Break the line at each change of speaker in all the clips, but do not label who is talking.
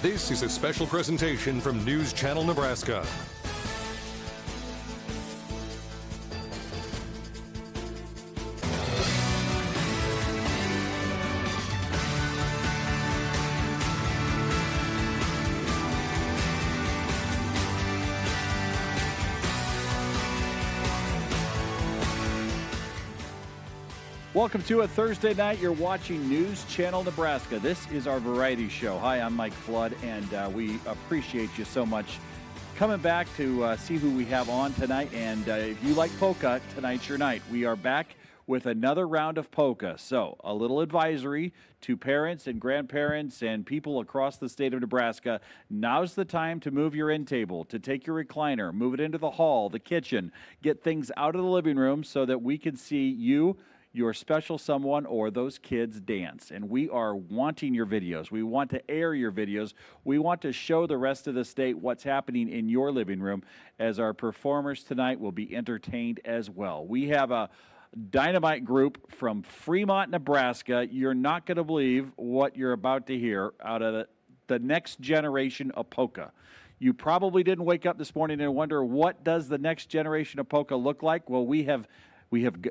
This is a special presentation from News Channel Nebraska.
Welcome to a Thursday night. You're watching News Channel Nebraska. This is our variety show. Hi, I'm Mike Flood, and we appreciate you so much coming back to see who we have on tonight. And if you like polka, tonight's your night. We are back with another round of polka. So a little advisory to parents and grandparents and people across the state of Nebraska. Now's the time to move your end table, to take your recliner, move it into the hall, the kitchen, get things out of the living room so that we can see you, your special someone, or those kids dance. And we are wanting your videos. We want to air your videos. We want to show the rest of the state what's happening in your living room, as our performers tonight will be entertained as well. We have a dynamite group from Fremont, Nebraska. You're not going to believe what you're about to hear out of the next generation of polka. You probably didn't wake up this morning and wonder, what does the next generation of polka look like? Well, we have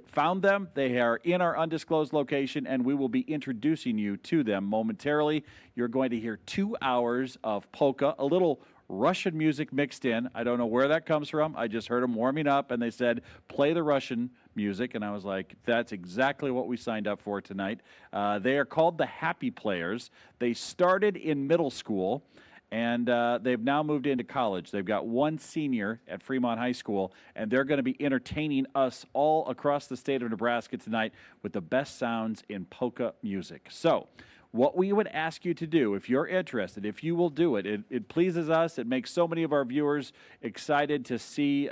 found them. They are in our undisclosed location, and we will be introducing you to them momentarily. You're going to hear 2 hours of polka, a little Russian music mixed in. I don't know where that comes from. I just heard them warming up, and they said, play the Russian music, and I was like, that's exactly what we signed up for tonight. They are called the Happy Players. They started in middle school, and they've now moved into college. They've got one senior at Fremont High School, and they're going to be entertaining us all across the state of Nebraska tonight with the best sounds in polka music. So what we would ask you to do, if you're interested, if you will do it, it pleases us. It makes so many of our viewers excited to see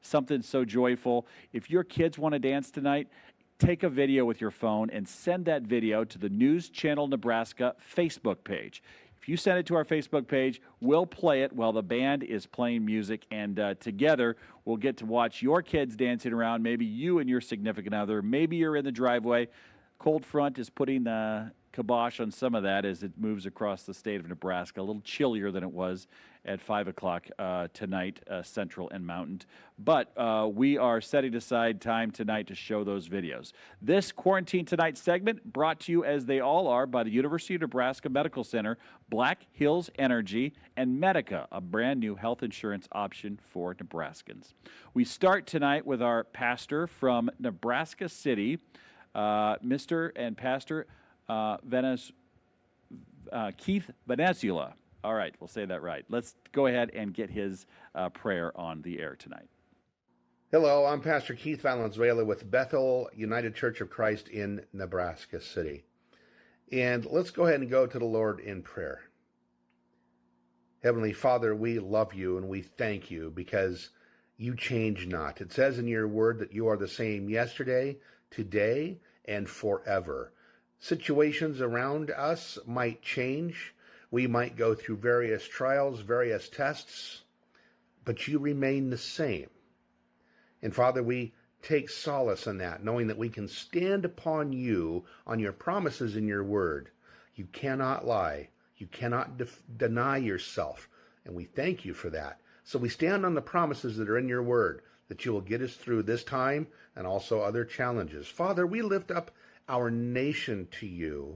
something so joyful. If your kids want to dance tonight, take a video with your phone and send that video to the News Channel Nebraska Facebook page. If you send it to our Facebook page, we'll play it while the band is playing music, and together we'll get to watch your kids dancing around, maybe you and your significant other. Maybe you're in the driveway. Cold front is putting the kibosh on some of that as it moves across the state of Nebraska. A little chillier than it was at 5 o'clock tonight, Central and Mountain. But we are setting aside time tonight to show those videos. This Quarantine Tonight segment brought to you, as they all are, by the University of Nebraska Medical Center, Black Hills Energy, and Medica, a brand new health insurance option for Nebraskans. We start tonight with our pastor from Nebraska City, Mr. and Pastor Keith Venezula. All right, we'll say that right. Let's go ahead and get his prayer on the air tonight.
Hello, I'm Pastor Keith Valenzuela with Bethel United Church of Christ in Nebraska City. And let's go ahead and go to the Lord in prayer. Heavenly Father, we love you and we thank you because you change not. It says in your word that you are the same yesterday, today, and forever. Situations around us might change. We might go through various trials, various tests, but you remain the same. And Father, we take solace in that, knowing that we can stand upon you, on your promises in your word. You cannot lie. You cannot deny yourself. And we thank you for that. So we stand on the promises that are in your word, that you will get us through this time and also other challenges. Father, we lift up our nation to you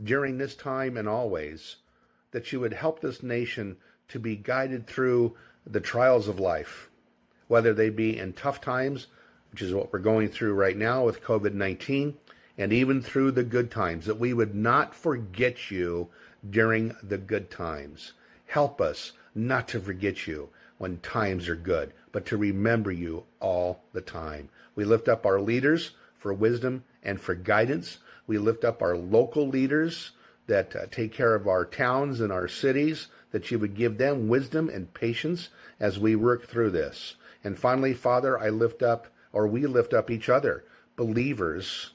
during this time and always, that you would help this nation to be guided through the trials of life, whether they be in tough times, which is what we're going through right now with COVID-19, and even through the good times, that we would not forget you during the good times. Help us not to forget you when times are good, but to remember you all the time. We lift up our leaders for wisdom and for guidance. We lift up our local leaders that take care of our towns and our cities, that you would give them wisdom and patience as we work through this. And finally, Father, we lift up each other, believers,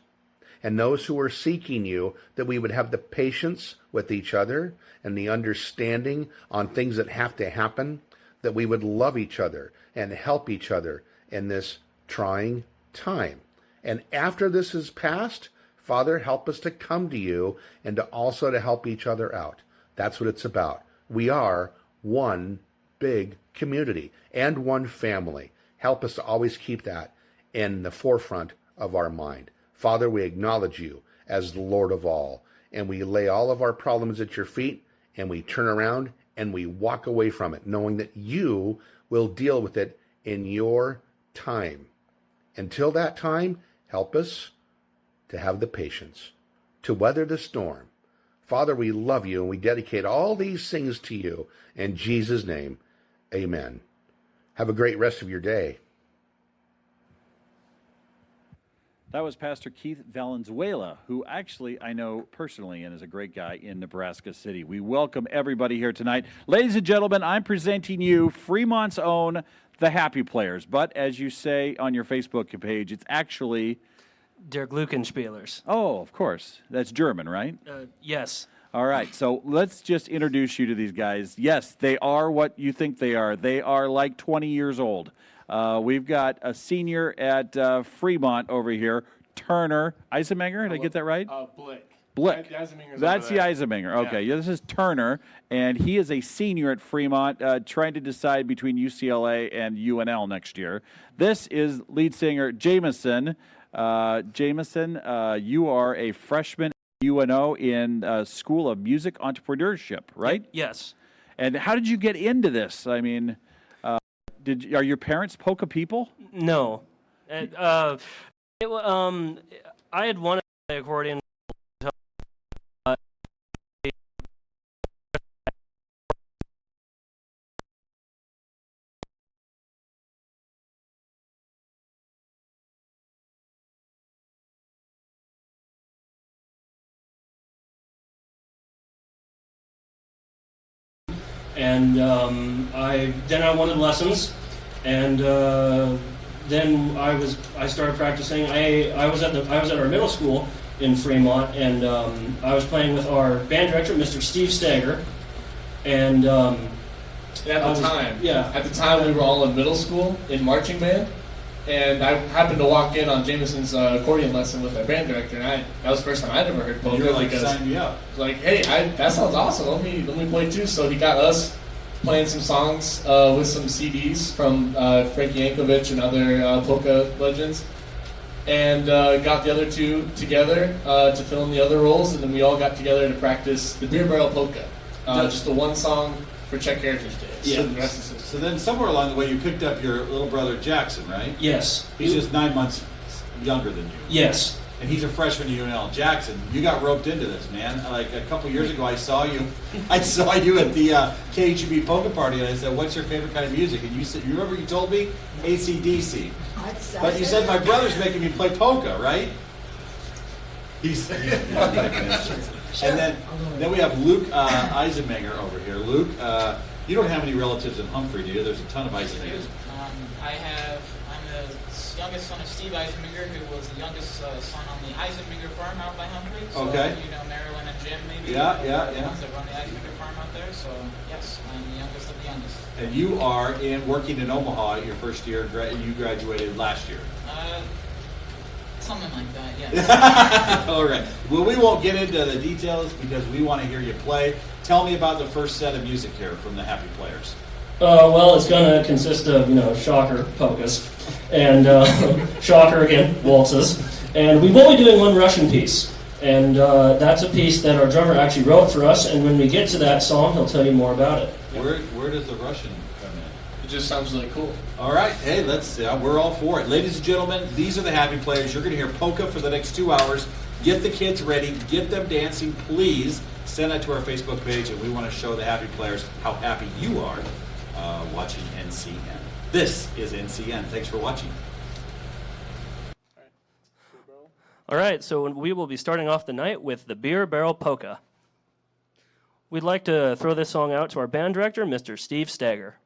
and those who are seeking you, that we would have the patience with each other and the understanding on things that have to happen, that we would love each other and help each other in this trying time. And after this is passed, Father, help us to come to you and to also to help each other out. That's what it's about. We are one big community and one family. Help us to always keep that in the forefront of our mind. Father, we acknowledge you as the Lord of all, and we lay all of our problems at your feet, and we turn around and we walk away from it, knowing that you will deal with it in your time. Until that time, help us to have the patience to weather the storm. Father, we love you, and we dedicate all these things to you. In Jesus' name, amen. Have a great rest of your day.
That was Pastor Keith Valenzuela, who actually I know personally and is a great guy in Nebraska City. We welcome everybody here tonight. Ladies and gentlemen, I'm presenting you Fremont's own The Happy Players. But as you say on your Facebook page, it's actually
Der Glückenspielers.
Oh, of course. That's German, right?
Yes.
All right. So let's just introduce you to these guys. Yes, they are what you think they are. They are like 20 years old. We've got a senior at Fremont over here, Turner Eisenmenger. Did I get that right? Blick. That's the Eisenmenger. Okay. Yeah, this is Turner, and he is a senior at Fremont, trying to decide between UCLA and UNL next year. This is lead singer Jameson. Jameson, you are a freshman at UNO in School of Music Entrepreneurship, right?
Yes.
And how did you get into this? I mean, are your parents polka people?
No. I had wanted to play accordion. And I wanted lessons, and then I started practicing. I was at our middle school in Fremont, and I was playing with our band director, Mr. Steve Stager, and
at the time we were all in middle school in marching band, and I happened to walk in on Jameson's accordion lesson with our band director, and that was the first time I'd ever heard polka.
You were like, sign me up.
Like, hey, that sounds awesome. Let me play too. So he got us playing some songs with some CDs from Frankie Yankovic and other polka legends, and got the other two together to fill in the other roles, and then we all got together to practice the Beer Barrel Polka, just the one song for Czech Heritage Day.
Yeah.
So then somewhere along the way you picked up your little brother Jackson, right?
Yes.
He's just 9 months younger than you.
Yes.
And he's a freshman at UNL. Jackson, you got roped into this, man. Like a couple years ago, I saw you at the KHB polka party, and I said, "What's your favorite kind of music?" And you said, "You remember you told me AC/DC." But you said my brother's making me play polka, right? He's and then we have Luke Eisenmenger over here. Luke, you don't have any relatives in Humphrey, do you? There's a ton of Eisenmengers.
I'm the youngest son of Steve Eisenmenger, who was the youngest son on the Eisenmenger farm out by Humphrey. So,
okay.
You know Marilyn and Jim, maybe?
Yeah.
The ones that run the Eisenmenger farm out there. So, yes, I'm the youngest of the youngest.
And you are working in Omaha your first year. You graduated last year.
Something like that, yes.
All right. Well, we won't get into the details because we want to hear you play. Tell me about the first set of music here from the Happy Players.
Well, it's going to consist of, shocker polkas, and shocker again, waltzes, and we will be doing one Russian piece, and that's a piece that our drummer actually wrote for us, and when we get to that song, he'll tell you more about it.
Where does the Russian come in?
It just sounds really cool.
All right. Hey, we're all for it. Ladies and gentlemen, these are the Happy Players. You're going to hear polka for the next 2 hours. Get the kids ready. Get them dancing. Please send that to our Facebook page, and we want to show the Happy Players how happy you are watching NCN. This is NCN. Thanks for watching.
All right, so we will be starting off the night with the Beer Barrel Polka. We'd like to throw this song out to our band director, Mr. Steve Stager.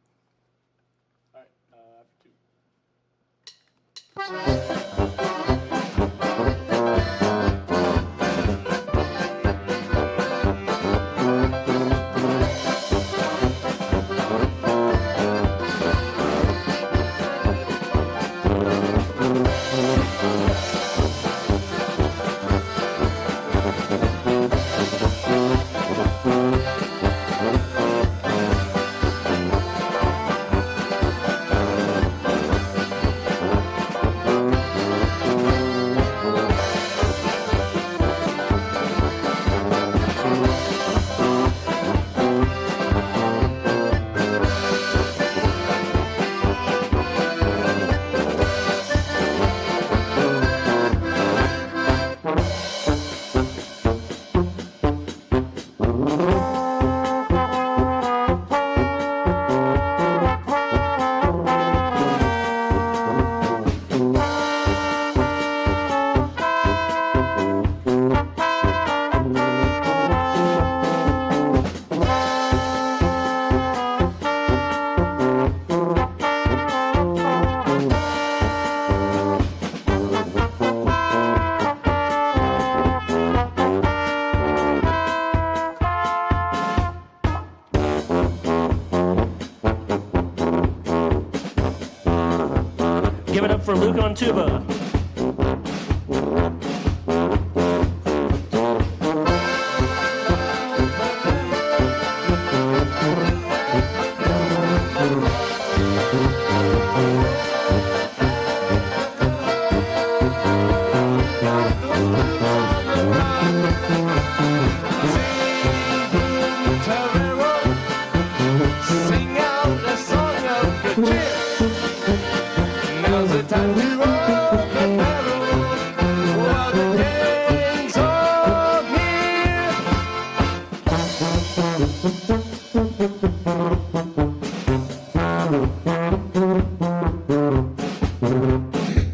for Luke on tuba.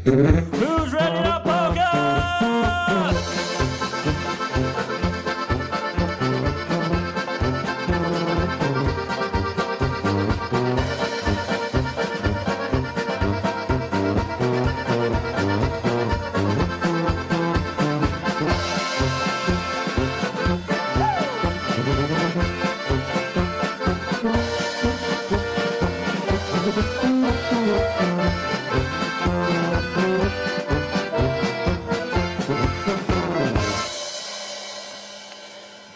Who's ready to polka?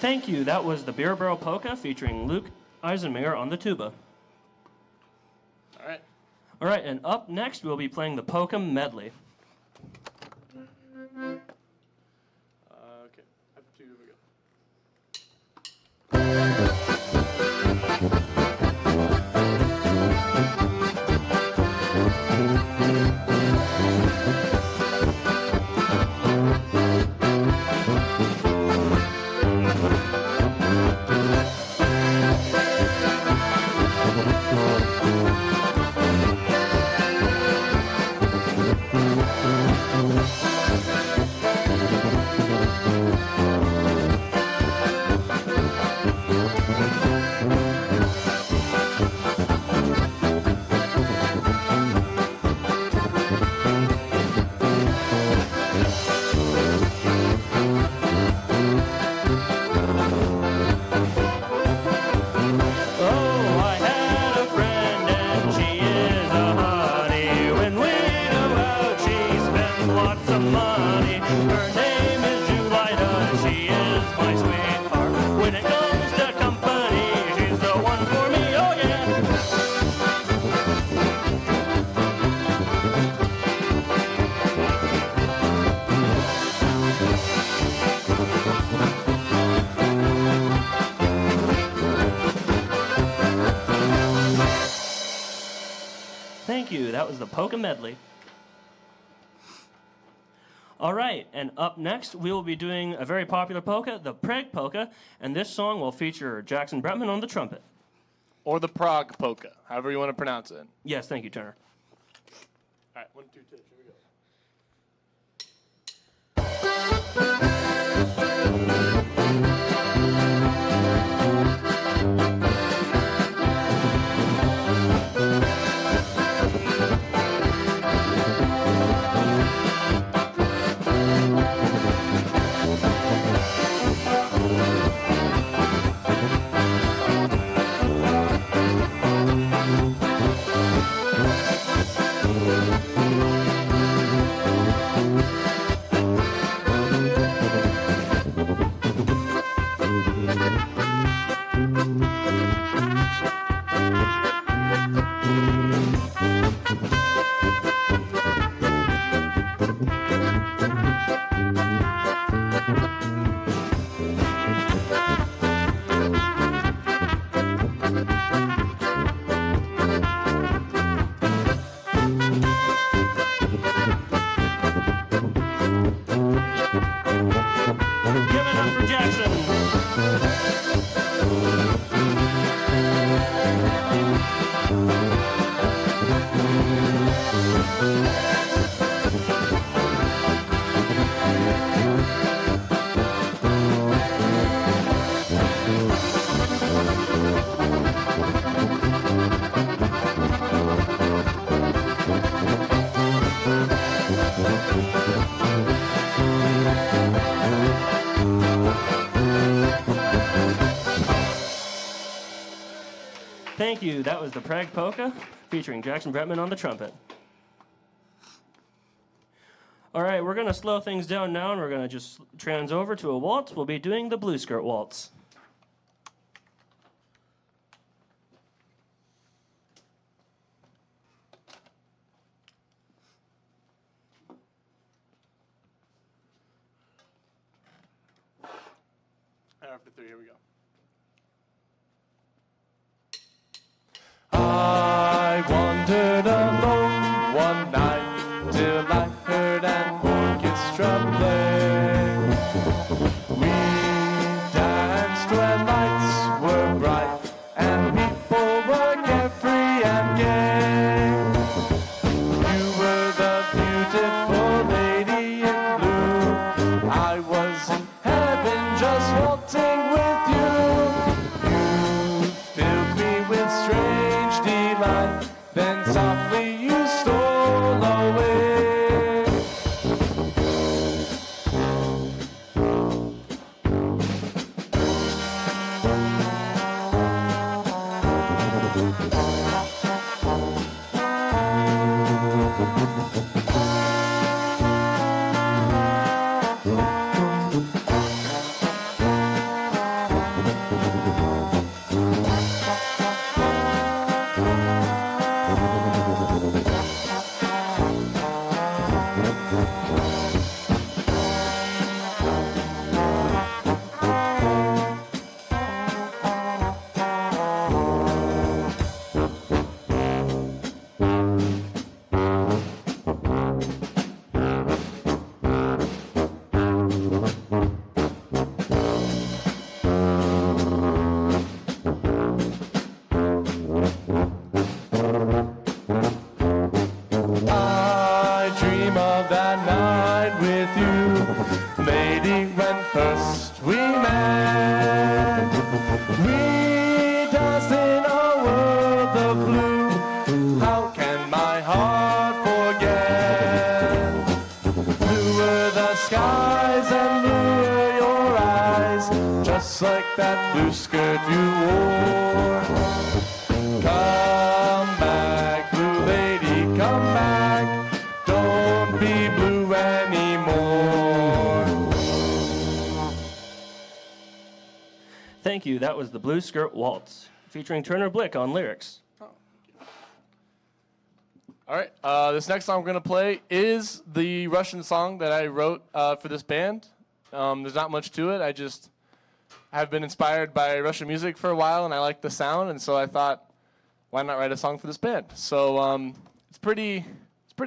Thank you. That was the Beer Barrel Polka featuring Luke Eisenmenger on the tuba. All right, and up next we'll be playing the polka medley.
Okay, up to we go.
Thank you. That was the polka medley. All right, and up next we will be doing a very popular polka, the Prague polka, and this song will feature Jackson Bretman on the trumpet.
Or the Prague polka, however you want to pronounce it.
Yes, thank you, Turner.
All right, 1, 2, 3, here we go.
Give it up for Jackson. Thank you. That was the Prague Polka featuring Jackson Bretman on the trumpet. All right, we're going to slow things down now, and we're going to just trans over to a waltz. We'll be doing the Blue Skirt Waltz.
After 3, here we go. I wandered alone one night till I heard an orchestra play. We danced where lights were bright and people were carefree and gay. You were the beautiful lady in blue. I was in heaven just waltzing with you. You filled me with strange delight, then softly you stole away. I dream of that night with you, lady, when first we met. We danced in a world of blue. How can my heart forget? Blue were the skies and blue were your eyes, just like that blue skirt you wore. Come back, blue lady, come back. Don't be blue anymore.
Thank you. That was the Blue Skirt Waltz, featuring Turner Blick on lyrics.
All right, this next song we're going to play is the Russian song that I wrote for this band. There's not much to it. I have been inspired by Russian music for a while, and I like the sound, and so I thought, why not write a song for this band? So it's pretty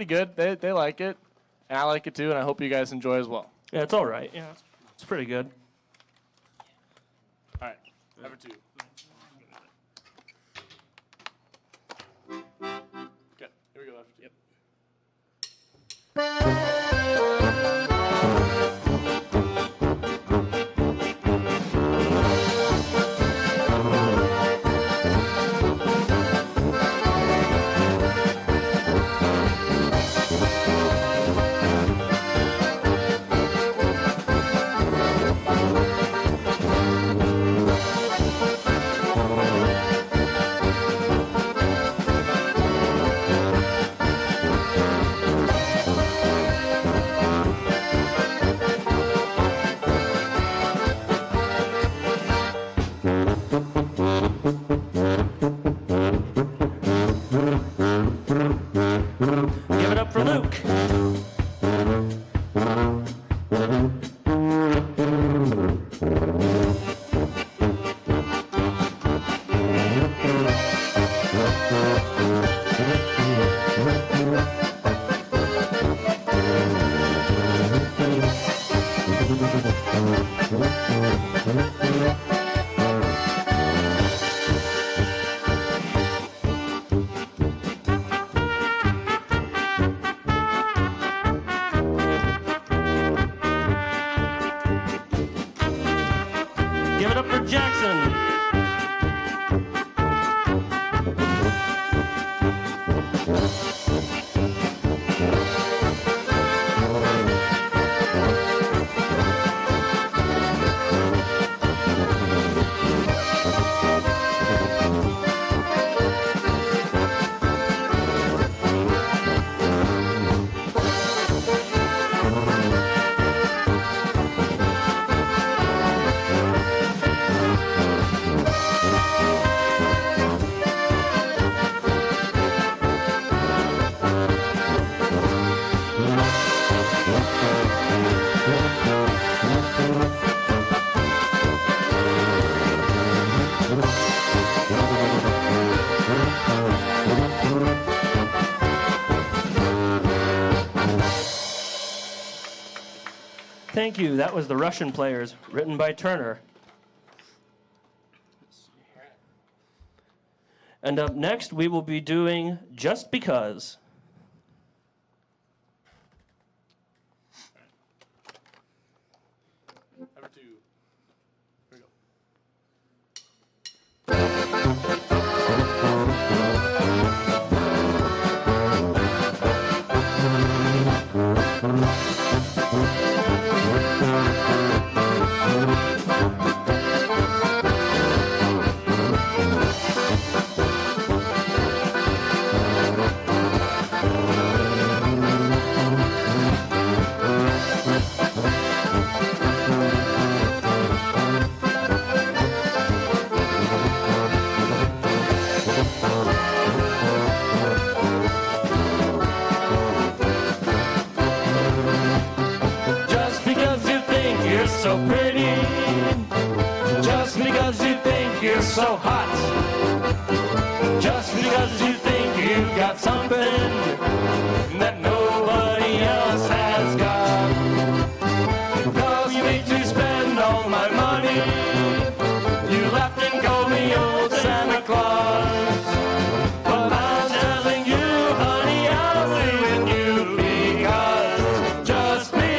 good. They like it, and I like it too, and I hope you guys enjoy as well.
Yeah, it's all right. Yeah, it's pretty good.
All right, number 2. Okay, here we go. After 2. Yep.
Thank you. That was The Russian Players, written by Turner. And up next, we will be doing Just Because.
Number 2. Here we go. Just because you think you're so pretty, just because you think you're so hot, just because you think you've got something that nobody else has got. Cause you need to spend all my money, you laughed and called me old Santa Claus. But I'm telling you, honey, I'm leaving you because, just because.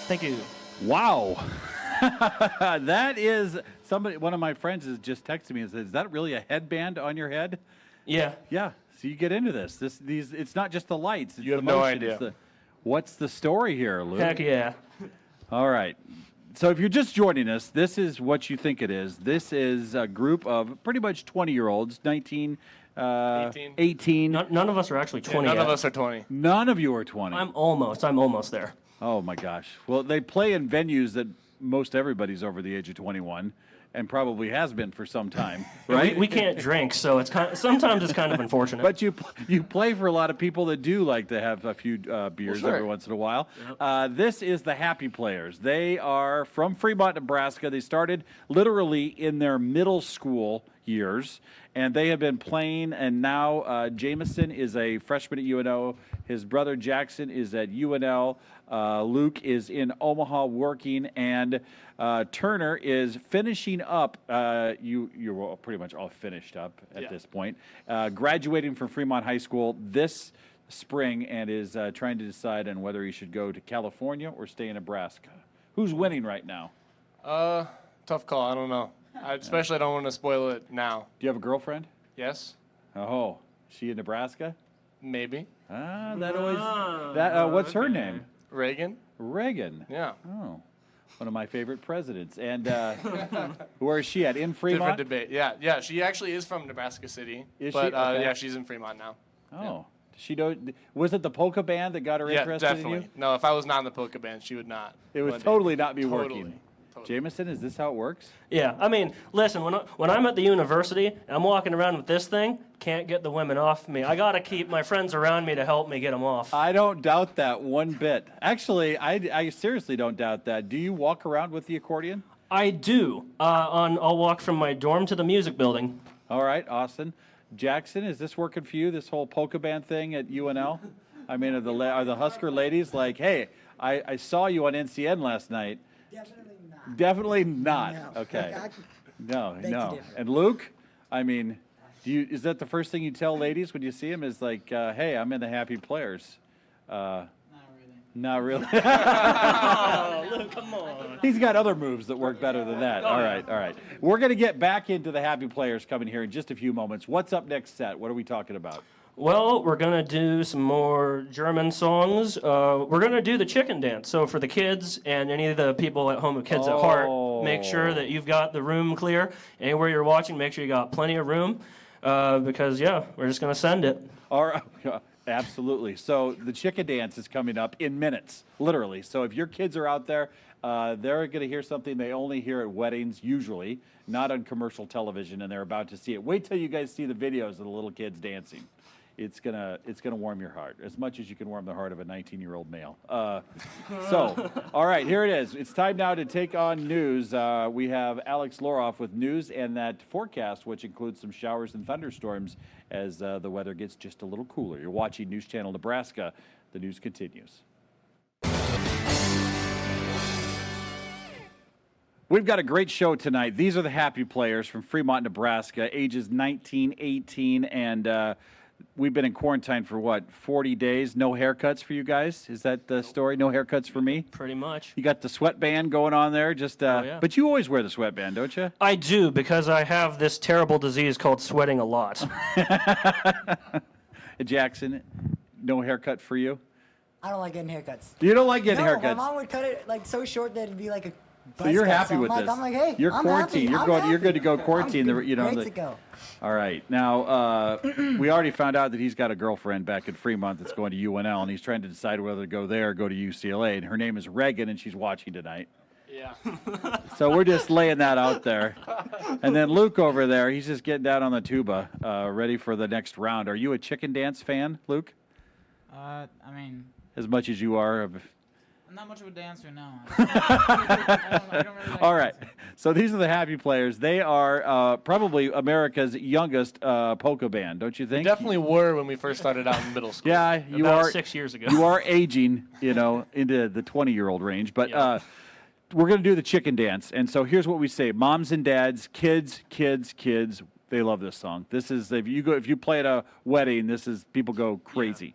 Thank you.
Wow. That is somebody. One of my friends has just texted me and said, "Is that really a headband on your head?"
Yeah.
Yeah. So you get into this. These. It's not just the lights. It's
You have
the
no
motion,
idea.
it's what's the story here, Luke?
Heck yeah.
All right. So if you're just joining us, this is what you think it is. This is a group of pretty much 20-year-olds, 19, 18.
None of us are actually 20
None
yet.
of us are 20.
None of you are 20.
I'm almost there.
Oh my gosh. Well, they play in venues that most everybody's over the age of 21 and probably has been for some time, right?
We can't drink, so sometimes it's kind of unfortunate.
But you play for a lot of people that do like to have a few beers
sure.
every once in a while. This is the Happy Players. They are from Fremont, Nebraska. They started literally in their middle school years, and they have been playing, and now Jameson is a freshman at UNO. His brother Jackson is at UNL. Luke is in Omaha working, and Turner is finishing up. You're all pretty much all finished up at this point. Graduating from Fremont High School this spring, and is trying to decide on whether he should go to California or stay in Nebraska. Who's winning right now?
Tough call. I don't know. I especially don't want to spoil it now.
Do you have a girlfriend?
Yes?
Oh, she in Nebraska?
Maybe.
That always. What's her name?
Reagan?
Reagan.
Yeah.
Oh, one of my favorite presidents. And where is she at? In Fremont?
Different debate. Yeah. She actually is from Nebraska City.
Is
but,
she? Okay.
yeah, she's in Fremont now.
Oh. She was it the polka band that got her
Yeah,
interested
definitely.
in you?
No, if I was not in the polka band, she would not.
It would
One day.
totally not be
Totally.
working. Jameson, is this how it works?
Yeah, I mean, listen, when I'm at the university and I'm walking around with this thing, can't get the women off me. I got to keep my friends around me to help me get them off.
I don't doubt that one bit. Actually, I seriously don't doubt that. Do you walk around with the accordion?
I do. I'll walk from my dorm to the music building.
All right, Austin. Jackson, is this working for you, this whole polka band thing at UNL? I mean, are the Husker ladies like, hey, I saw you on NCN last night. Definitely not.
No.
Okay. No.
Beg to differ.
And Luke, I mean, is that the first thing you tell ladies when you see them? Is like, hey, I'm in the Happy Players.
Not
Not really.
Oh, Luke, come on.
He's got other moves that work better than that. All right. We're going to get back into the Happy Players coming here in just a few moments. What's up next set? What are we talking about?
Well, we're going to do some more German songs. We're going to do the chicken dance. So for the kids and any of the people at home with kids at heart, make sure that you've got the room clear. Anywhere you're watching, make sure you got plenty of room because, yeah, we're just going to send it.
All right. Absolutely. So the chicken dance is coming up in minutes, literally. So if your kids are out there, they're going to hear something they only hear at weddings, usually, not on commercial television, and they're about to see it. Wait till you guys see the videos of the little kids dancing. It's gonna warm your heart as much as you can warm the heart of a 19-year-old male. So, all right, here it is. It's time now to take on news. We have Alex Loroff with news and that forecast, which includes some showers and thunderstorms as the weather gets just a little cooler. You're watching News Channel Nebraska. The news continues. We've got a great show tonight. These are the happy players from Fremont, Nebraska, ages 19, 18, and we've been in quarantine for, 40 days? No haircuts for you guys? Is that the story? No haircuts for me?
Pretty much.
You got the sweatband going on there?
Yeah.
But you always wear the sweatband, don't you?
I do, because I have this terrible disease called sweating a lot.
Jackson, no haircut for you?
I don't like getting haircuts.
You don't like getting
No,
haircuts?
my mom would cut it like so short that it'd be like a
So you're
buzz cut.
happy with this?
I'm like, hey,
you're
I'm
quarantined.
happy.
You're good to go quarantine.
I'm
the
great to go.
All right. Now, we already found out that he's got a girlfriend back in Fremont that's going to UNL, and he's trying to decide whether to go there or go to UCLA. And her name is Reagan, and she's watching tonight.
Yeah.
So we're just laying that out there. And then Luke over there, he's just getting down on the tuba, ready for the next round. Are you a chicken dance fan, Luke?
I mean,
As much as you are of...
I'm not much of a dancer now. I don't really like
All right.
dancing.
So these are the happy players. They are probably America's youngest polka band, don't you think?
Definitely were when we first started out in middle school.
Yeah, you
About
are
6 years ago.
You are aging, into the 20-year-old range. But
Yeah.
we're going to do the chicken dance. And so here's what we say: moms and dads, kids. They love this song. This is if you play at a wedding, people go crazy. Yeah.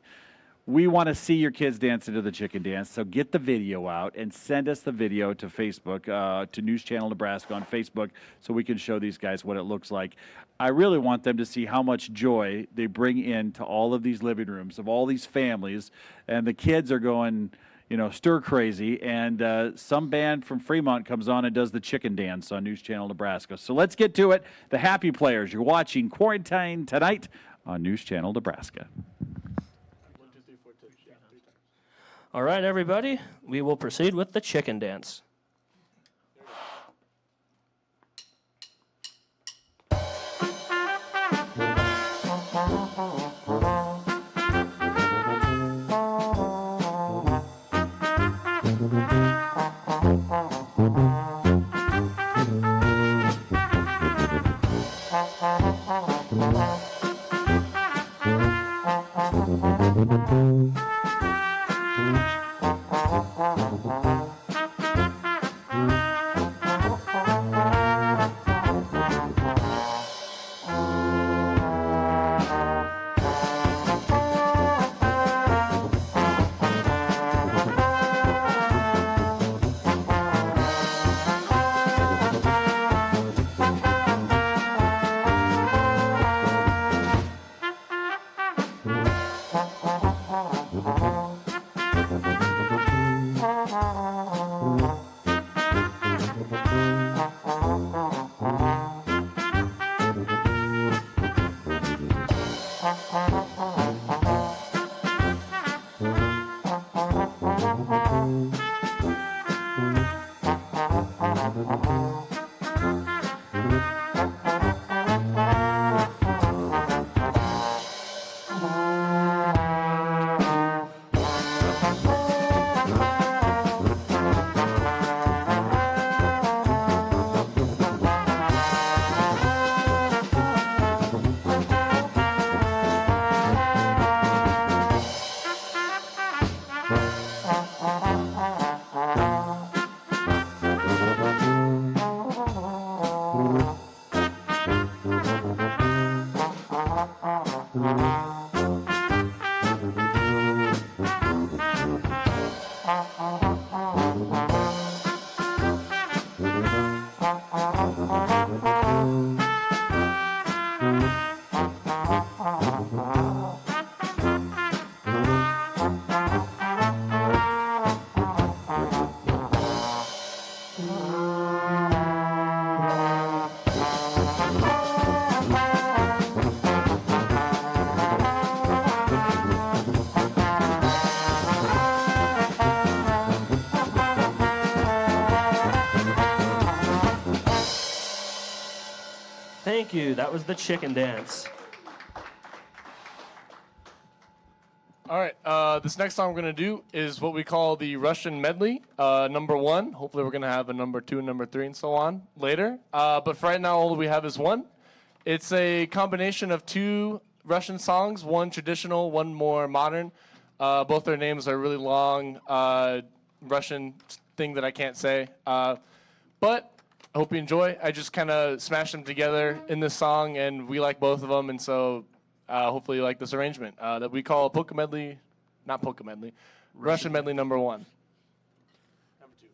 We want to see your kids dance into the chicken dance, so get the video out and send us the video to Facebook, to News Channel Nebraska on Facebook, so we can show these guys what it looks like. I really want them to see how much joy they bring into all of these living rooms of all these families, and the kids are going, stir crazy, and some band from Fremont comes on and does the chicken dance on News Channel Nebraska. So let's get to it. The happy players. You're watching Quarantine tonight on News Channel Nebraska.
All right, everybody, we will proceed with the chicken dance. Thank you. That was the chicken dance.
All right, this next song we're going to do is what we call the Russian medley, number 1. Hopefully we're going to have a number 2 and number 3 and so on later. But for right now, all we have is one. It's a combination of 2 Russian songs, one traditional, one more modern. Both their names are really long Russian thing that I can't say. But I hope you enjoy. I just kind of smashed them together in this song, and we like both of them, and so hopefully you like this arrangement that we call polka medley, not polka medley, Russian medley number 1. Number 2.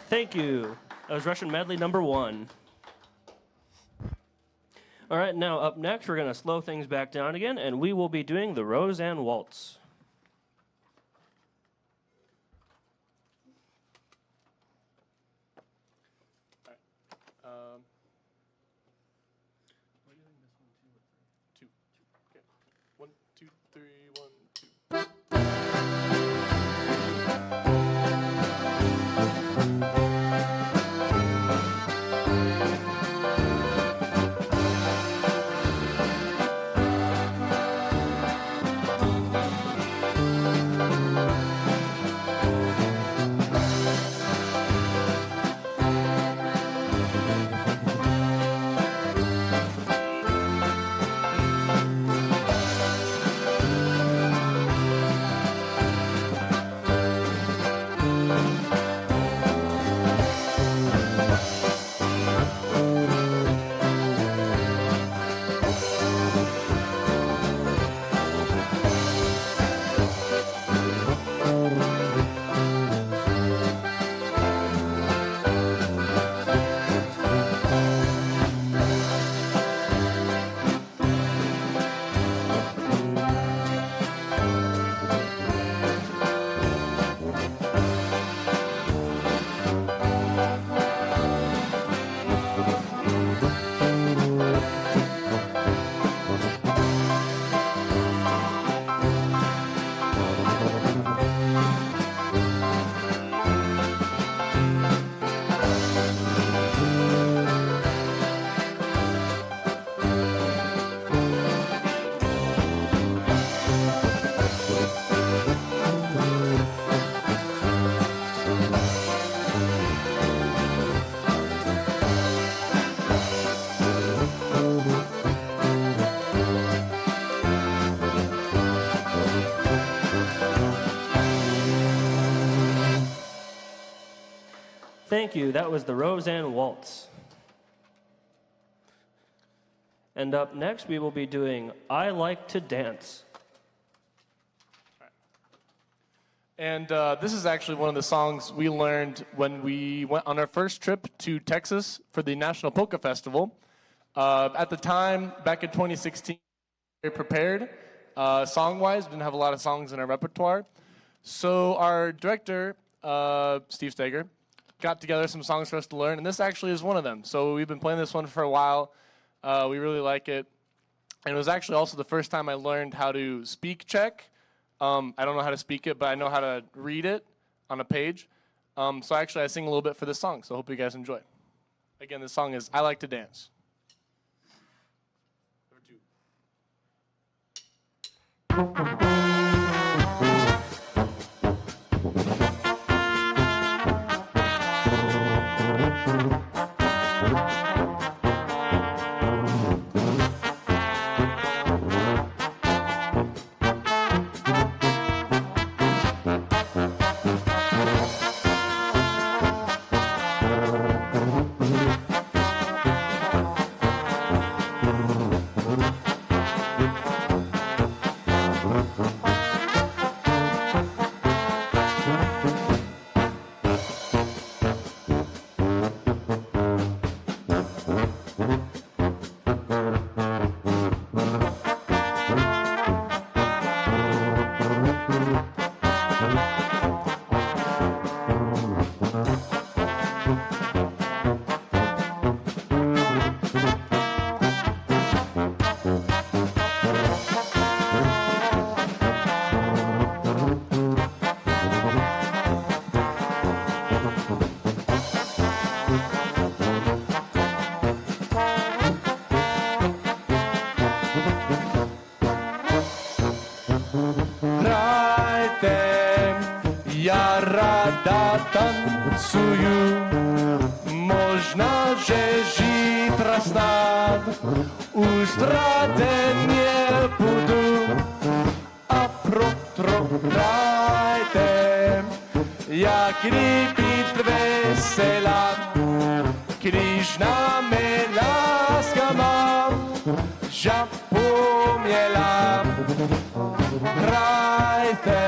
Thank you. That was Russian medley number 1. All right, now up next, we're going to slow things back down again, and we will be doing the Roseanne Waltz.
What do you think this one, 2 or 3? 2. Okay. 1, 2, 3, 1, 2.
Thank you. That was the Roseanne Waltz. And up next, we will be doing I Like to Dance.
And this is actually one of the songs we learned when we went on our first trip to Texas for the National Polka Festival. At the time, back in 2016, we were prepared song-wise. We didn't have a lot of songs in our repertoire. So our director, Steve Steger, got together some songs for us to learn, and this actually is one of them. So we've been playing this one for a while. We really like it. And it was actually also the first time I learned how to speak Czech. I don't know how to speak it, but I know how to read it on a page. So actually I sing a little bit for this song, so I hope you guys enjoy. Again, this song is I Like to Dance. Ja rada tancuju, možná, že zítra snad už ztraten nebudu. A proto hrajte, jak líbit vesela, když námi láska mám, zapomněla. Hrajte,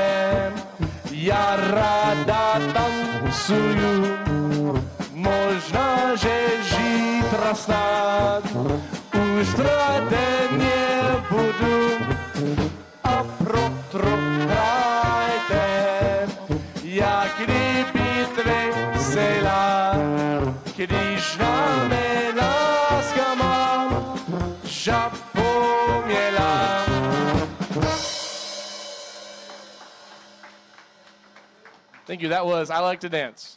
ja rada tancuju, možná, že zítra snad už ztraten nebudu. A proto hrajte, jak líbit vesela, když námi láska mám, zapomněla. Thank you. That was I Like to Dance.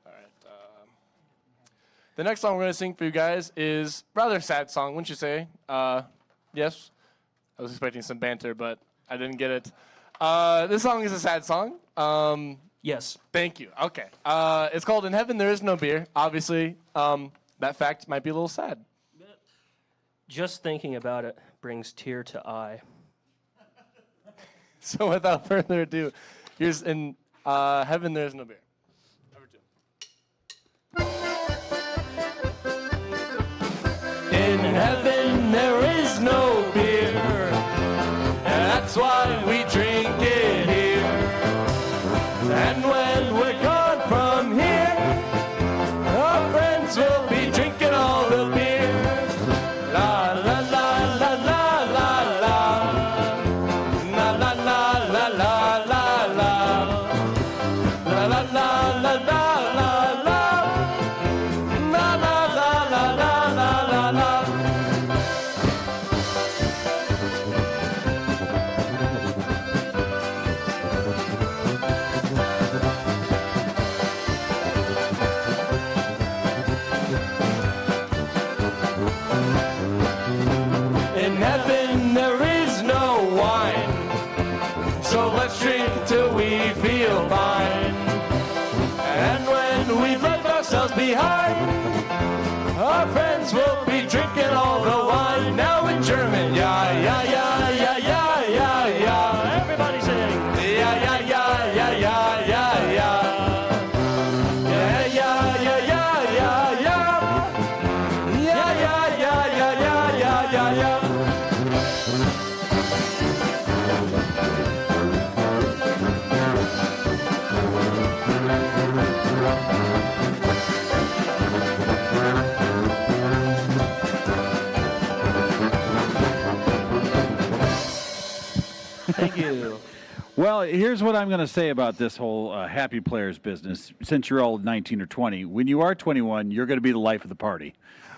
All right. The next song we're going to sing for you guys is a rather sad song, wouldn't you say? Yes? I was expecting some banter, but I didn't get it. This song is a sad song.
Yes.
Thank you. Okay. It's called In Heaven There Is No Beer. Obviously, that fact might be a little sad.
Just thinking about it brings tear to eye.
So without further ado, here's In Heaven There Is No Beer. Number 2. In heaven there is no beer, and that's why we drink it here. And when we're gone from here, our friends will be drinking all the beer. La la la la la la la. La la la la la la la. La la la la la la la. La la la la la la la la.
Thank you.
Well, here's what I'm going to say about this whole happy players business. Since you're all 19 or 20, when you are 21, you're going to be the life of the party.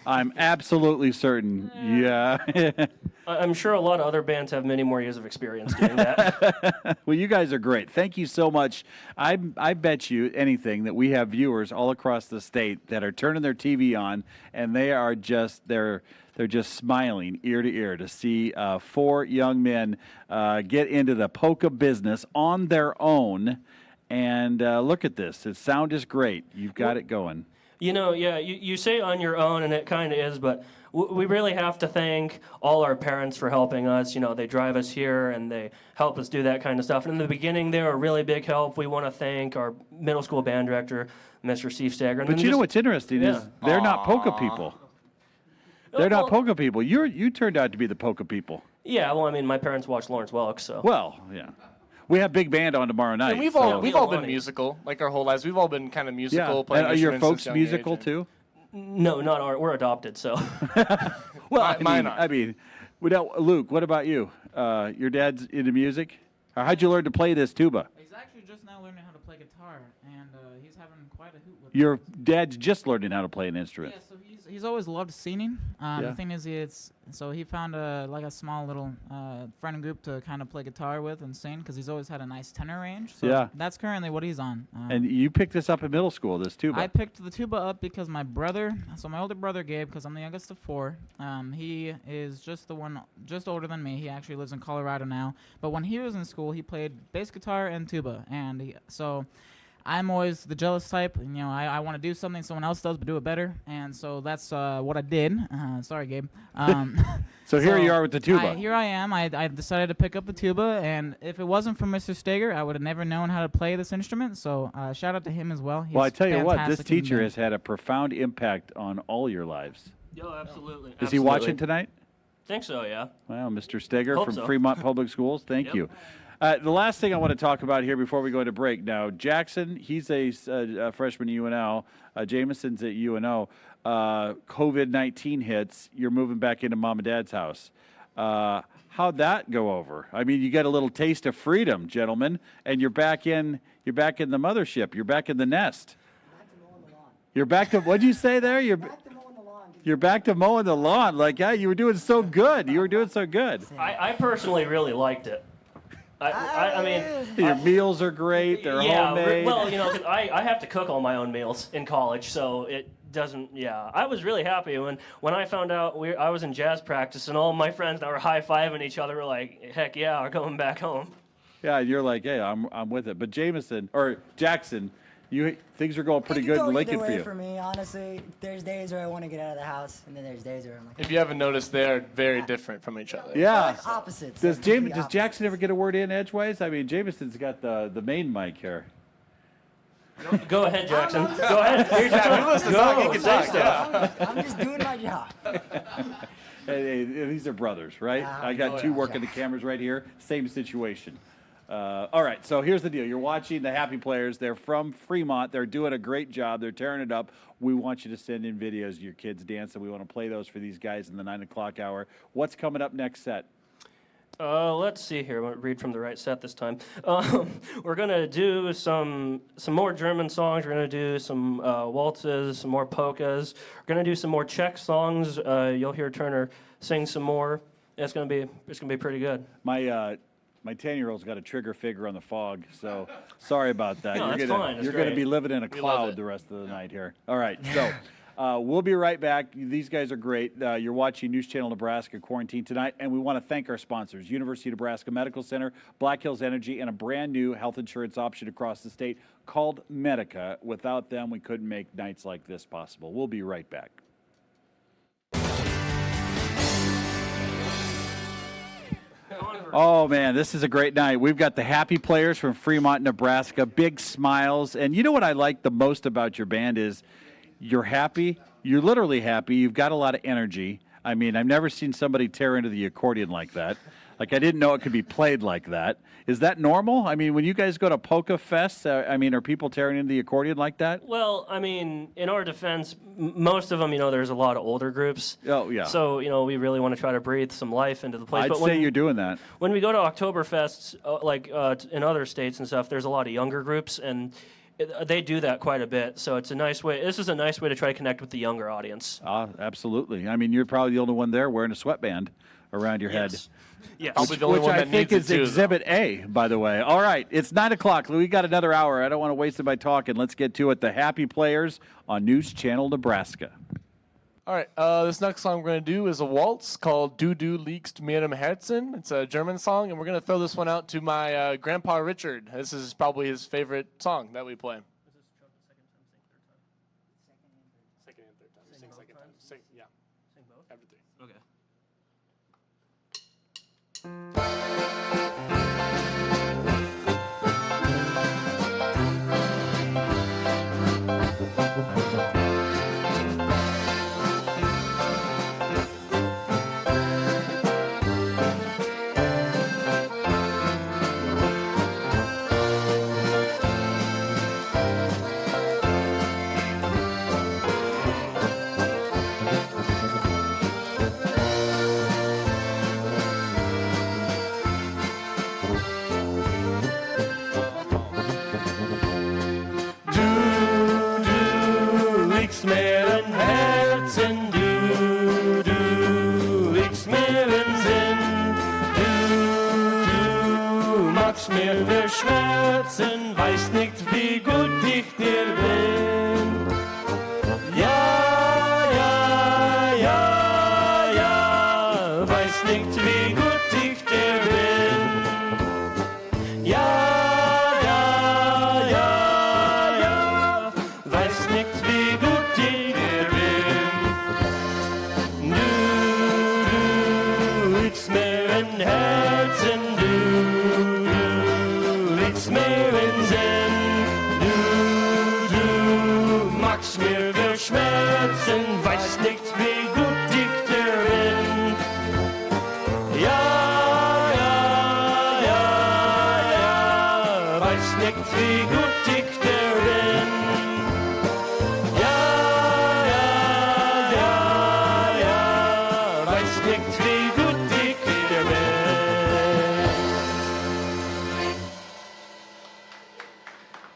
I'm absolutely certain. Yeah.
I'm sure a lot of other bands have many more years of experience doing that.
Well, you guys are great. Thank you so much. I bet you anything that we have viewers all across the state that are turning their TV on, and they are just they're just smiling ear to ear to see 4 young men get into the polka business on their own. And look at this. The sound is great. You've got it going.
You know, yeah, you say on your own, and it kind of is, but we really have to thank all our parents for helping us. You know, they drive us here, and they help us do that kind of stuff. And in the beginning, they were a really big help. We want to thank our middle school band director, Mr. Steve Stagger.
But you know what's interesting is they're not polka people. They're not polka people. You turned out to be the polka people.
Yeah, well, I mean, my parents watched Lawrence Welk, so.
Well, yeah. We have big band on tomorrow night.
And we've all been musical, like our whole lives. We've all been kind of musical. Playing
And are your
instruments since
folks
young
musical
age.
too?
No, not our. We're adopted, so.
Well,
Mine are.
I mean, Luke, what about you? Your dad's into music? How'd you learn to play this tuba?
He's actually just now learning how to play guitar, and he's having quite a hoot with
Your dad's just learning how to play an instrument.
Yeah, so he's always loved singing.
Yeah.
The thing is, so he found a small little friend group to kind of play guitar with and sing because he's always had a nice tenor range. So
Yeah.
that's currently what he's on.
And you picked this up in middle school, this tuba.
I picked the tuba up because my older brother Gabe, because I'm the youngest of 4, he is just older than me. He actually lives in Colorado now. But when he was in school, he played bass guitar and tuba, and so I'm always the jealous type. You know, I want to do something someone else does, but do it better. And so that's what I did. Sorry, Gabe.
So here you are with the tuba.
Here I am. I decided to pick up the tuba, and if it wasn't for Mr. Steger, I would have never known how to play this instrument. So shout out to him as well.
Well, I tell you what, this
fantastic
teacher
human
has had a profound impact on all your lives.
Yo, absolutely.
Is he watching tonight?
Think so, yeah.
Well, Mr. Steger
Hope
from
so.
Fremont Public Schools, thank you. The last thing I want to talk about here before we go into break. Now, Jackson, he's a freshman at UNL. Jameson's at UNO. COVID-19 hits. You're moving back into mom and dad's house. How'd that go over? I mean, you get a little taste of freedom, gentlemen, and you're back in the mothership. You're back in the nest. You're back to what'd you say there? You're back to mowing the lawn. Like, yeah, you were doing so good. You were doing so good.
I personally really liked it. I mean,
Your meals are great. They're homemade.
Well, you know, 'cause I have to cook all my own meals in college, so it doesn't. Yeah, I was really happy when I found out I was in jazz practice and all my friends that were high-fiving each other were like, "Heck yeah, we're going back home."
Yeah, you're like, hey, I'm with it. But Jackson, things are going pretty good in Lincoln for you.
For me, honestly, there's days where I want to get out of the house, and then there's days where I'm like.
If you haven't noticed, they're very different from each other.
Yeah.
Like opposites.
Does
like complete
Does Jackson ever get a word in edgeways? I mean, Jameson's got the main mic here.
Go ahead, Jackson. Go ahead. Here's your time. Go. Say stuff.
I'm just doing my job.
Hey, these are brothers, right? I got two working the cameras right here. Same situation. All right, so here's the deal. You're watching the Happy Players. They're from Fremont. They're doing a great job. They're tearing it up. We want you to send in videos of your kids dancing. We want to play those for these guys in the 9 o'clock hour. What's coming up next set?
Let's see here. I'm going to read from the right set this time. We're going to do some more German songs. We're going to do some waltzes, some more polkas. We're going to do some more Czech songs. You'll hear Turner sing some more. It's going to be pretty good.
My 10-year-old's got a trigger finger on the fog, so sorry about that.
No, that's fine. That's
You're going to
great.
be living in a
We love
cloud
it.
the rest of the night here. All right, so we'll be right back. These guys are great. You're watching News Channel Nebraska Quarantine tonight, and we want to thank our sponsors, University of Nebraska Medical Center, Black Hills Energy, and a brand-new health insurance option across the state called Medica. Without them, we couldn't make nights like this possible. We'll be right back. Oh, man, this is a great night. We've got the Happy Players from Fremont, Nebraska, big smiles. And you know what I like the most about your band is you're happy. You're literally happy. You've got a lot of energy. I mean, I've never seen somebody tear into the accordion like that. Like, I didn't know it could be played like that. Is that normal? I mean, when you guys go to polka fests, I mean, are people tearing into the accordion like that?
Well, I mean, in our defense, most of them, there's a lot of older groups.
Oh, yeah.
So, we really want to try to breathe some life into the place.
I'd say you're doing that.
When we go to Oktoberfests, in other states and stuff, there's a lot of younger groups, and they do that quite a bit. So it's a nice way. This is a nice way to try to connect with the younger audience.
Absolutely. I mean, you're probably the only one there wearing a sweatband around your head.
Yes.
Which I think is Exhibit A, by the way. All right, it's 9 o'clock. We got another hour. I don't want to waste it by talking. Let's get to it. The Happy Players on News Channel Nebraska.
All right, this next song we're going to do is a waltz called Du Du liegst mir im Herzen. It's a German song, and we're going to throw this one out to my grandpa Richard. This is probably his favorite song that we play. Second and third time. Sing second time. Sing, yeah.
Sing both?
After three.
Okay.
Schmerzen, weiß nicht, wie gut ich dir bin. Ja, ja, ja, ja, weiß nicht, wie gut ich dir bin. Ja, ja, ja, ja, weiß nicht, wie gut ich dir bin. Du liegst mir im Herzen, mir in Sinn, du machst mir für Schmerzen, weißt nicht, wie gut ich dir bin. Ja, ja, ja, ja, weißt nicht, wie gut ich dir bin. Ja, ja, ja, ja, weißt nicht, wie gut ich dir bin.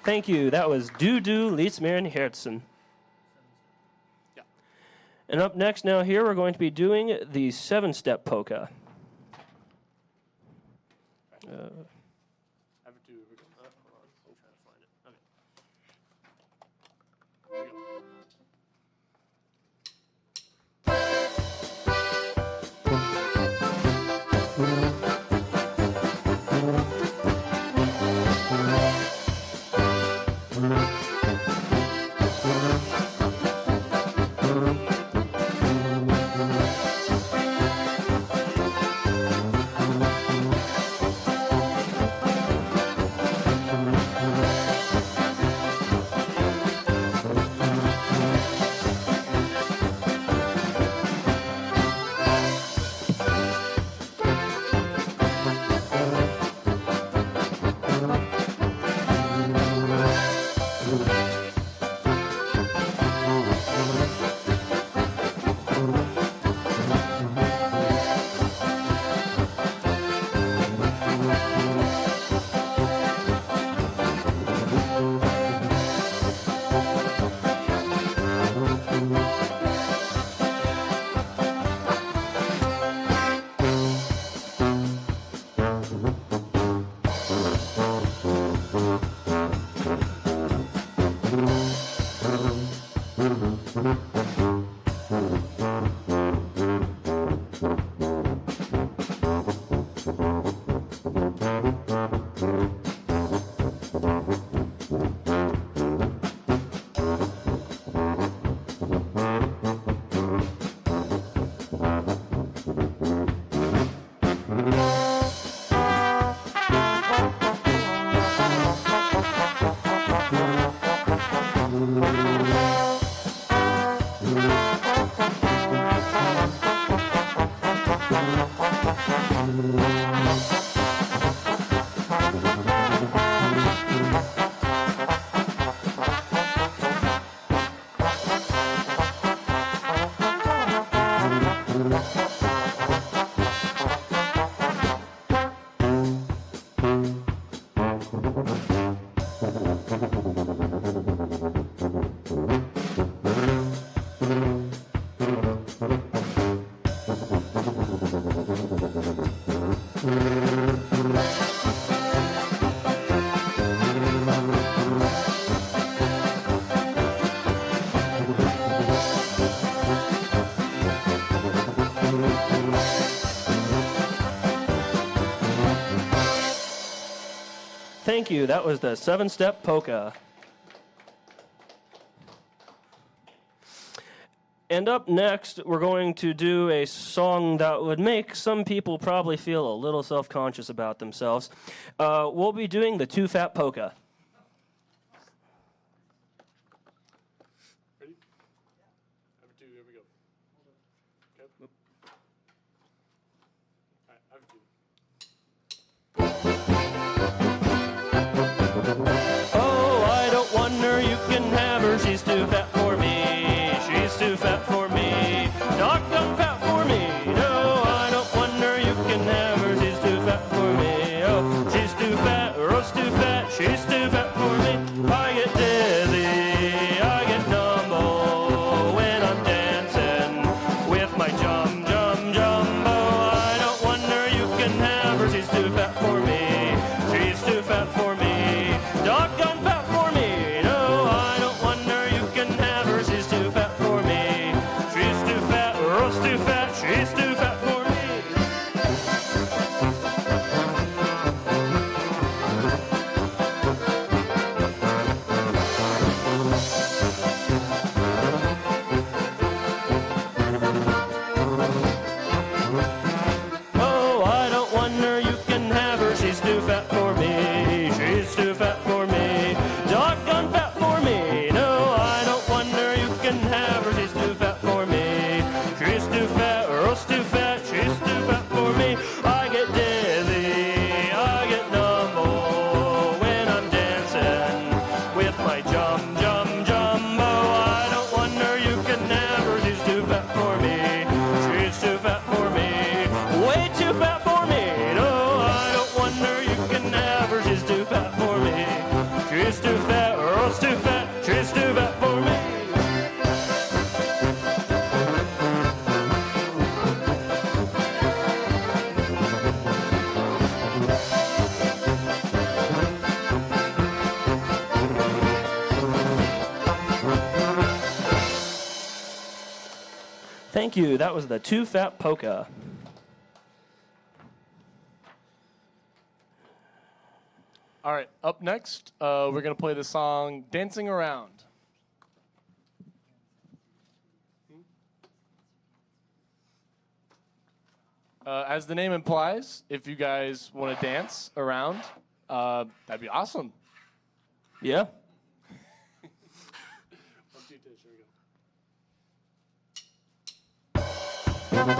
Thank you. That was Du Du liegst mir in Herzen.
Yeah.
And up next now here, we're going to be doing the 7-step polka. Thank you. That was the 7-step polka. And up next, we're going to do a song that would make some people probably feel a little self-conscious about themselves. We'll be doing the Too Fat Polka.
Ready? Number 2, here we go. Okay. All right, number 2.
Oh, I don't want her, you can have her, she's too fat for me. She's too fat for me. Doggone fat for me. No, I don't want her, you can have her, she's too fat for me. Oh, she's too fat, roast too fat, she's too fat for me. I get dizzy, I get numb when I'm dancing with my jumbo. I don't want her, you can have her, she's too fat for me. She's too fat for me. Doggone fat for me. No, I don't want her, you can have her, she's too fat for me. She's too fat, roast too fat, she's too fat for me. Oh, I don't want her, you can have her, she's too fat for me. She's too fat for me. Doggone fat for me. No, I don't want her, you can have her, she's too fat for me. She's too fat, roast too fat, she's too fat for me. I get dizzy, I get numb when I'm dancing with my jumbo. I don't want her, you can have her, she's too fat for me. She's too fat for me. Way too fat for me. No, I don't want her, you can have her, she's too fat for me. She's too fat, roast too fat, she's too fat for me. Thank you. That was the Too Fat Polka.
All right, up next, we're going to play the song Dancing Around. As the name implies, if you guys want to dance around, that'd be awesome.
Yeah.
1, 2, 3, here we go.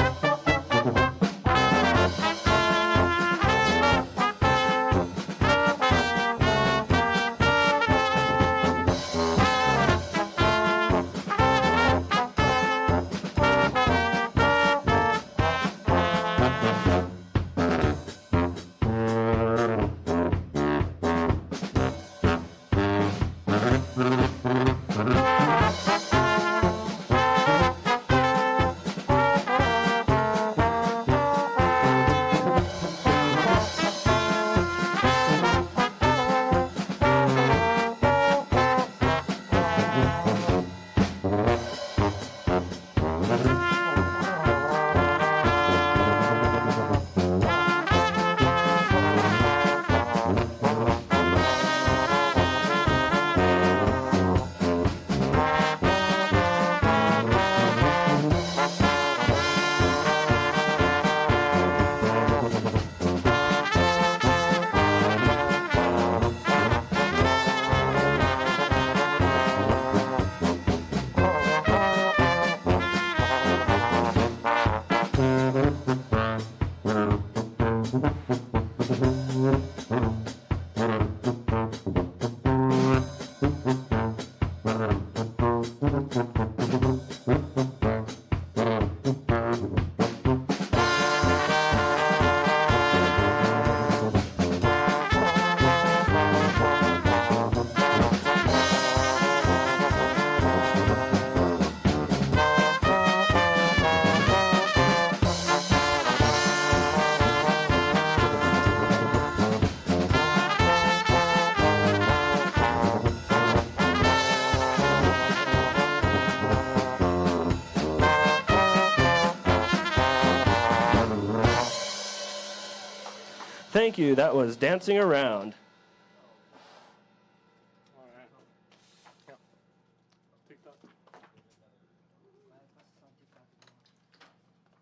Thank you. That was Dancing Around.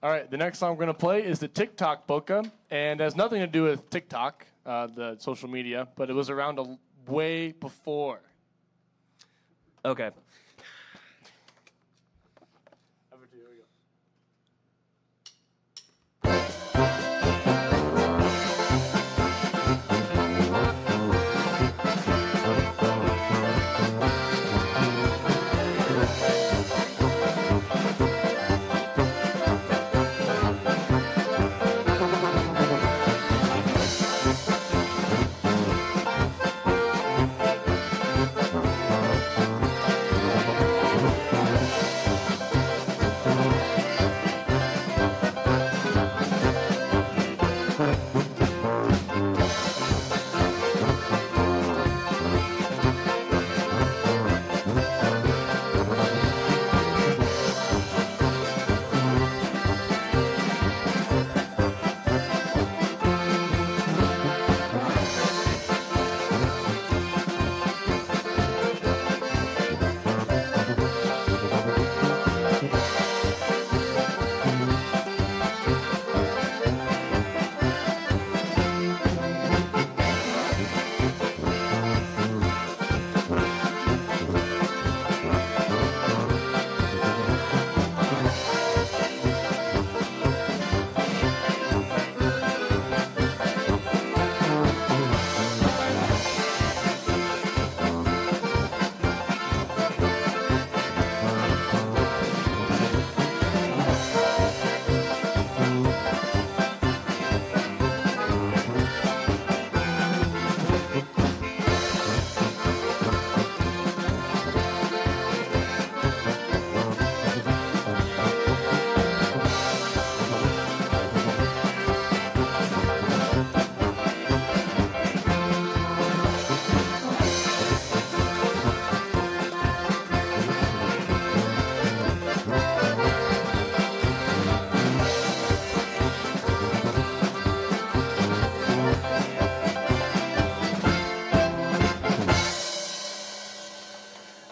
All right, the next song we're going to play is the TikTok polka, and it has nothing to do with TikTok, the social media, but it was around way before.
Okay.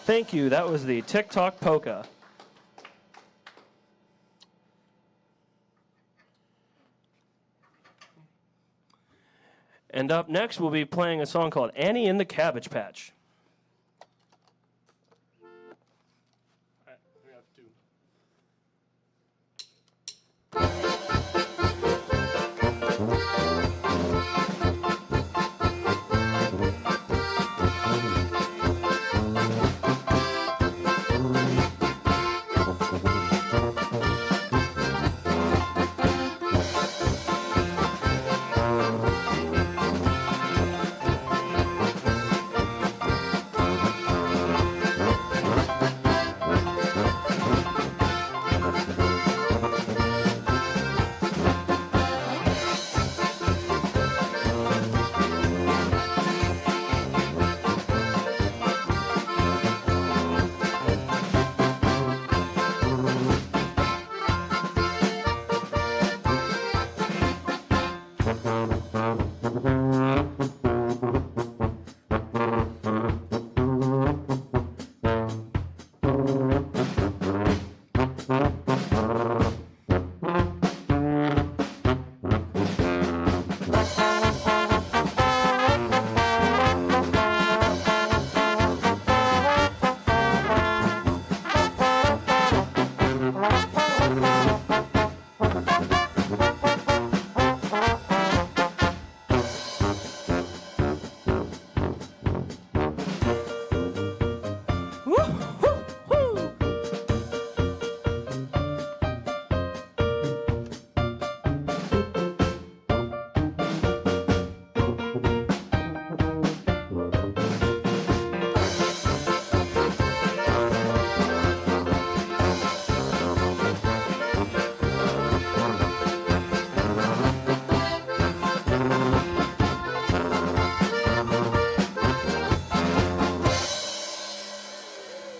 Thank you. That was the TikTok polka. And up next, we'll be playing a song called Annie in the Cabbage Patch.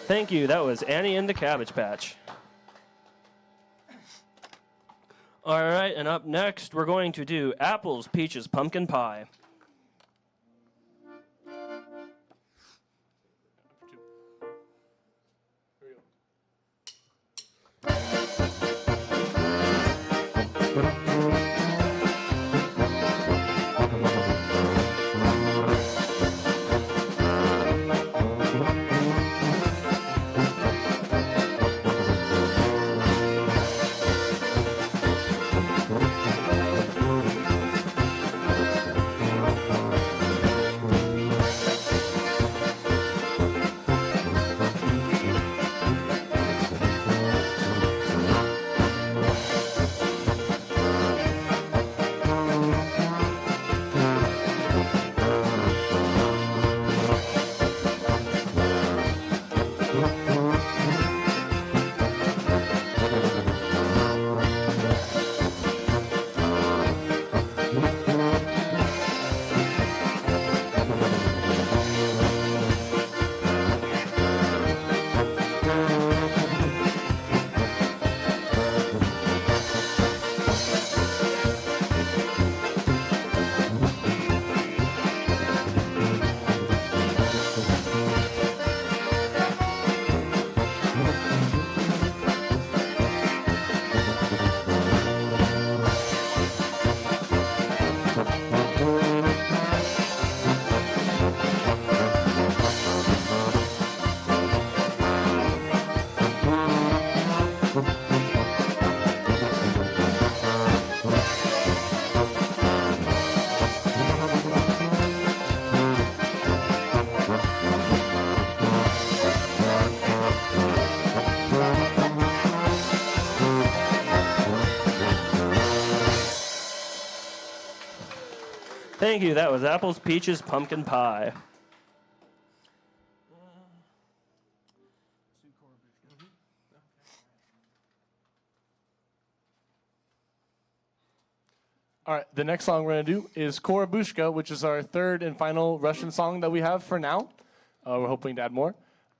Thank you. That was Annie in the Cabbage Patch. All right, and up next, we're going to do apples, peaches, pumpkin pie. Thank you. That was apples, peaches, pumpkin pie.
All right, the next song we're going to do is Korabushka, which is our third and final Russian song that we have for now. We're hoping to add more.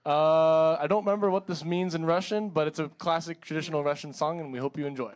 I don't remember what this means in Russian, but it's a classic traditional Russian song, and we hope you enjoy.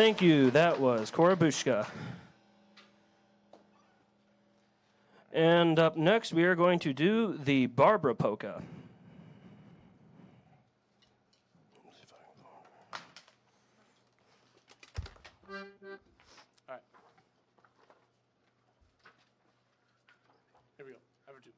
Thank you. That was Korabushka. And up next, we are going to do the Barbara Polka.
All right. Here we go. Over two.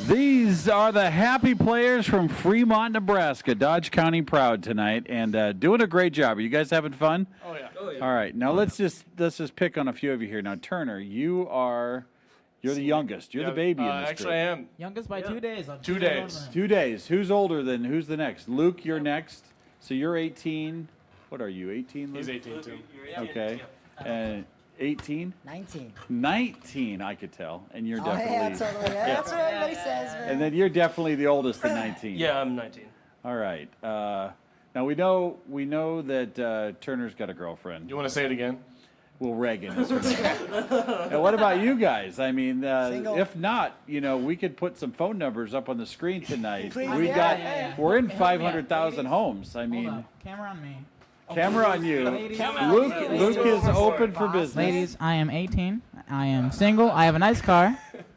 These are the happy players from Fremont, Nebraska. Dodge County proud tonight and doing a great job. Are you guys having fun?
Oh yeah.
All right, now let's just pick on a few of you here. Now, Turner, you're the youngest. You're the baby in this
Actually,
group.
I am.
Youngest by 2 days. I'm
2 days.
2 days. Who's who's the next? Luke, you're next. So you're 18. What are you, 18, Luke?
He's 18 too.
Okay. And 18?
19.
19, I could tell. And you're
Oh,
definitely.
yeah, totally. That's what everybody says, man.
And then you're definitely the oldest at 19.
Yeah, I'm 19.
All right. Now we know that Turner's got a girlfriend.
You want to say it again?
Well, Reagan is her name. And what about you guys? I mean,
Single.
if not, we could put some phone numbers up on the screen tonight.
Please,
We
yeah.
we're in 500,000 homes. I
Hold
mean,
up. Camera on me.
camera on you.
Ladies.
Luke is open for business.
Ladies, I am 18. I am single. I have a nice car.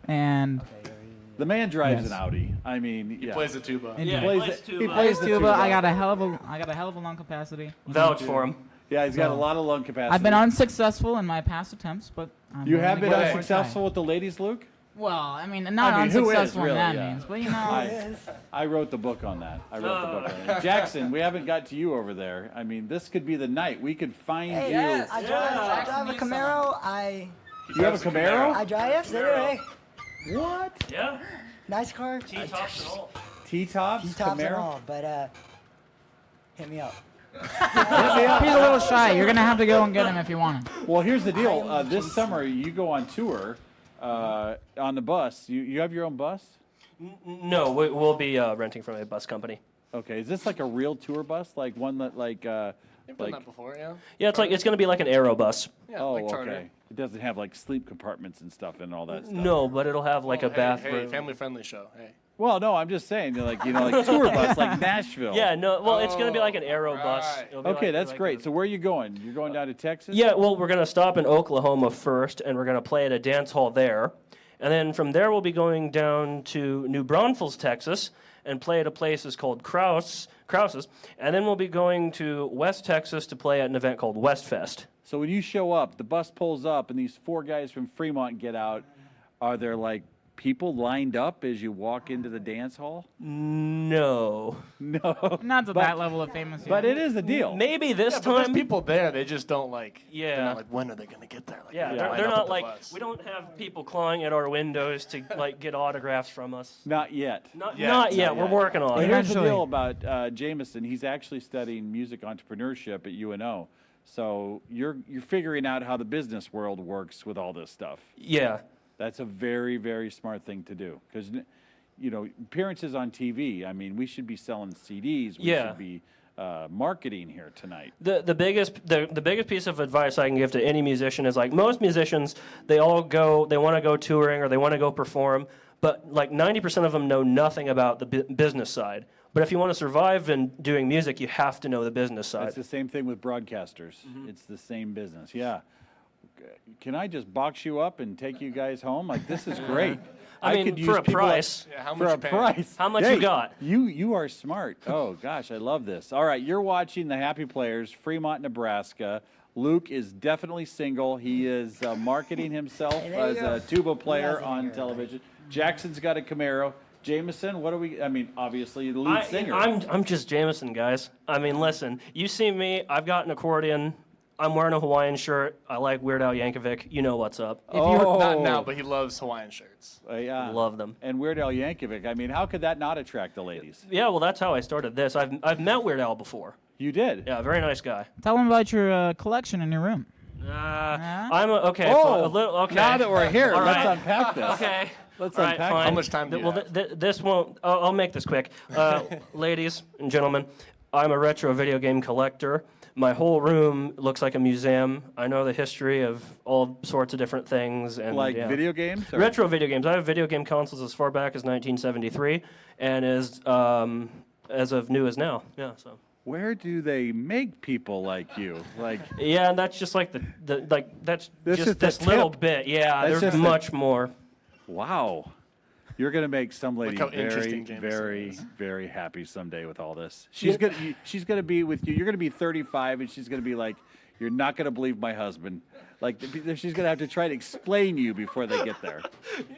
And
The man drives
Yes.
an Audi. I mean,
He
yeah.
plays the tuba.
And
He
Yeah,
plays
he plays
it-
tuba.
He plays the
tuba.
tuba.
I got a hell of a lung capacity. You know.
Vouch for him.
Yeah, he's got a
So,
lot of lung capacity.
I've been unsuccessful in my past attempts, but I'm
You
willing
have
to
been
give it a
unsuccessful
try.
with the ladies, Luke?
Well, I mean, not
I mean, who is,
unsuccessful
really?
in that
Yeah.
means, but
I wrote the book on that. I wrote the book on it. Jackson, we haven't got to you over there. I mean, this could be the night. We could find
Hey,
you.
I drive a Camaro.
You have a Camaro?
I drive. Yes, they do. Hey,
What?
Yeah,
nice car.
T-tops and all.
T-tops?
T-tops and
Camaro?
all, but hit me up.
He's a little shy. You're gonna have to go and get him if you want him.
Well, here's the deal. This summer, you go on tour on the bus. You have your own bus?
No, we'll be renting from a bus company.
Okay. Is this like a real tour bus? Like one that
You've done that before, yeah?
Yeah, it's going to be like an aero bus.
Yeah,
oh,
like charter.
okay. It doesn't have like sleep compartments and stuff and all that stuff.
No, but it'll have like a
Hey,
bathroom.
family-friendly show. Hey.
Well, no, I'm just saying, like tour bus, like Nashville.
Yeah, no. Well, it's going to be like an aero bus.
right.
It'll be
Okay,
like-
that's
like
great.
a-
So where are you going? You're going down to Texas?
Yeah, well, we're going to stop in Oklahoma first, and we're going to play at a dance hall there. And then from there, we'll be going down to New Braunfels, Texas, and play at a place that's called Krause's. And then we'll be going to West Texas to play at an event called Westfest.
So when you show up, the bus pulls up, and these four guys from Fremont get out. Are there like people lined up as you walk into the dance hall?
No.
No.
Not to that level of famous.
But it is a deal.
Maybe this
Yeah, but there's
time.
people there. They just don't like.
Yeah.
They're not like, when are they going to get there? Like,
Yeah,
they
they're,
line
they're
up
not
at the
like,
bus.
we don't have people clawing at our windows to like get autographs from us.
Not yet.
Not
yet.
yet. We're working on
But
it.
here's the
Eventually.
deal about Jameson. He's actually studying music entrepreneurship at UNO. So you're figuring out how the business world works with all this stuff.
Yeah.
That's a very, very smart thing to do because, appearances on TV. I mean, we should be selling CDs. We
Yeah.
should be marketing here tonight.
The biggest piece of advice I can give to any musician is like most musicians, they want to go touring or they want to go perform, but like 90% of them know nothing about the business side. But if you want to survive in doing music, you have to know the business side.
It's the same thing with broadcasters. It's the same business. Yeah. can I just box you up and take you guys home? Like, this is great.
I mean,
could
for
use
a
people
price.
Yeah, how
for
much
a
you paying?
price.
How much
Hey,
you got?
You are smart. Oh gosh, I love this. All right, you're watching the Happy Players, Fremont, Nebraska. Luke is definitely single. He is marketing himself
Hey, there
as
you go.
a tuba player
hasn't
on
here,
television. Jackson's got a Camaro. Jameson, what are we? I mean, obviously the lead singer.
I'm just Jameson, guys. I mean, listen, you see me. I've got an accordion. I'm wearing a Hawaiian shirt. I like Weird Al Yankovic. You know what's up.
Not now, but he loves Hawaiian shirts.
Yeah.
Love them.
And Weird Al Yankovic. I mean, how could that not attract the ladies?
Yeah, well, that's how I started this. I've met Weird Al before.
You did.
Yeah, very nice guy.
Tell them about your collection in your room.
Okay.
Oh,
a little, okay.
now that we're here,
All
let's
right.
unpack this.
Okay.
Let's
All right,
unpack
fine.
How much time do you
Well,
have?
this won't. I'll make this quick. Ladies and gentlemen, I'm a retro video game collector. My whole room looks like a museum. I know the history of all sorts of different things. And
Like
yeah.
video games? Or?
Retro video games. I have video game consoles as far back as 1973, and as of new as now. Yeah. So.
Where do they make people like you? Like,
Yeah, and that's just like that's
This is
just
the
this little
tip.
bit. Yeah,
That's
there's
just the-
much more.
wow. You're going to make some lady
how
very,
interesting Jameson
very,
is.
very happy someday with all this. She's gonna be with you. You're going to be 35, and she's going to be like, you're not going to believe my husband. Like, she's going to have to try to explain you before they get there.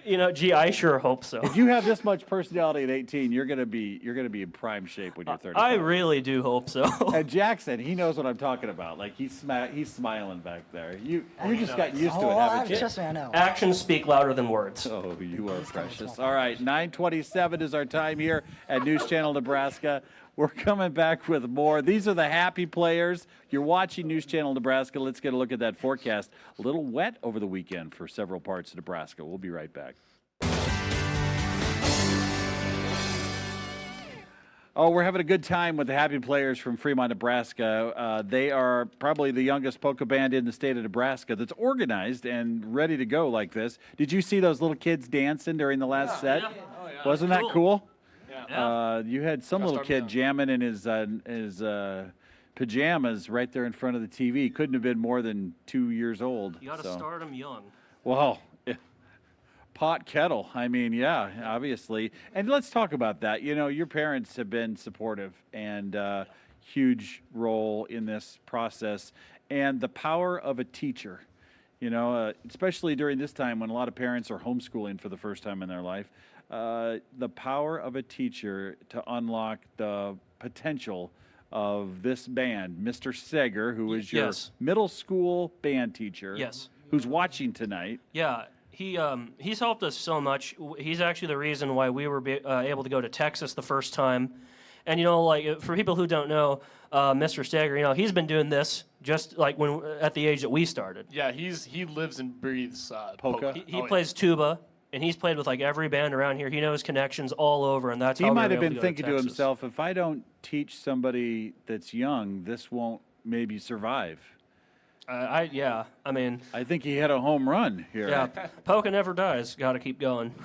You know, gee, I sure hope so.
If you have this much personality at 18, you're going to be in prime shape when you're 35.
I really do hope so.
And Jackson, he knows what I'm talking about. Like, he's smiling back there. You just got used to it, haven't you?
Trust me, I know.
Actions speak louder than words.
Oh, you are precious. All right, 9:27 is our time here at News Channel Nebraska. We're coming back with more. These are the Happy Players. You're watching News Channel Nebraska. Let's get a look at that forecast. A little wet over the weekend for several parts of Nebraska. We'll be right back. Oh, we're having a good time with the Happy Players from Fremont, Nebraska. They are probably the youngest polka band in the state of Nebraska that's organized and ready to go like this. Did you see those little kids dancing during the last set?
Yeah.
Oh, yeah.
Wasn't that cool?
Yeah.
You had some little kid jamming in his pajamas right there in front of the TV. Couldn't have been more than 2 years old.
You got to start them young.
Well, pot kettle. I mean, yeah, obviously. And let's talk about that. You know, your parents have been supportive and huge role in this process. And the power of a teacher, you know, especially during this time when a lot of parents are homeschooling for the first time in their life. The power of a teacher to unlock the potential of this band. Mr. Seger, who is your middle school band teacher, who's watching tonight.
Yeah, he's helped us so much. He's actually the reason why we were able to go to Texas the first time. And, you know, like, for people who don't know, Mr. Steger, you know, he's been doing this just like when at the age that we started.
Yeah, he lives and breathes
polka.
He plays tuba. And he's played with like every band around here. He knows connections all over, and that's how
he
we
might
were
have
able
been
to go
thinking to
Texas.
himself, if I don't teach somebody that's young, this won't maybe survive.
I mean,
I think he had a home run here.
yeah, polka never dies. Got to keep going.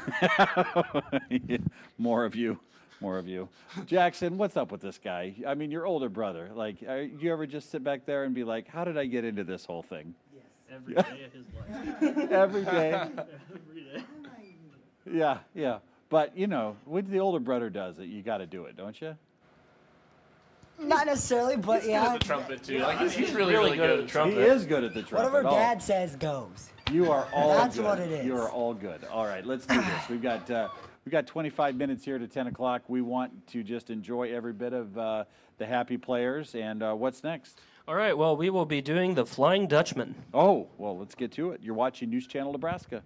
More of you. Jackson, what's up with this guy? I mean, your older brother. Like, you ever just sit back there and be like, how did I get into this whole thing?
Yes.
Every day of his life.
Every day.
Every day.
Yeah. But, you know, when the older brother does it, you got to do it, don't you?
Not necessarily, but
He's
yeah.
good at the trumpet too. Like he's really good at the trumpet.
He is good at the trumpet.
Whatever Dad says goes.
You are all
That's
good.
what it is.
You are all good. All right, let's do this. We've got 25 minutes here to 10 o'clock. We want to just enjoy every bit of the Happy Players. And what's next?
All right, well, we will be doing the Flying Dutchman.
Oh, well, let's get to it. You're watching News Channel Nebraska.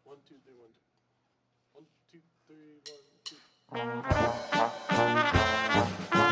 1, 2, 3, 1, 2, 3, 1, 2.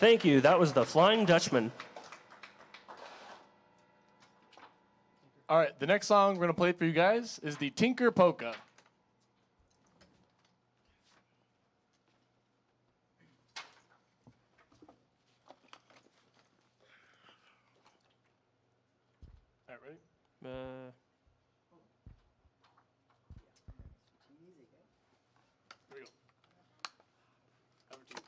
Thank you. That was the Flying Dutchman.
All right, the next song we're going to play for you guys is the Tinker Polka. All right, ready? Here we go. Over to you.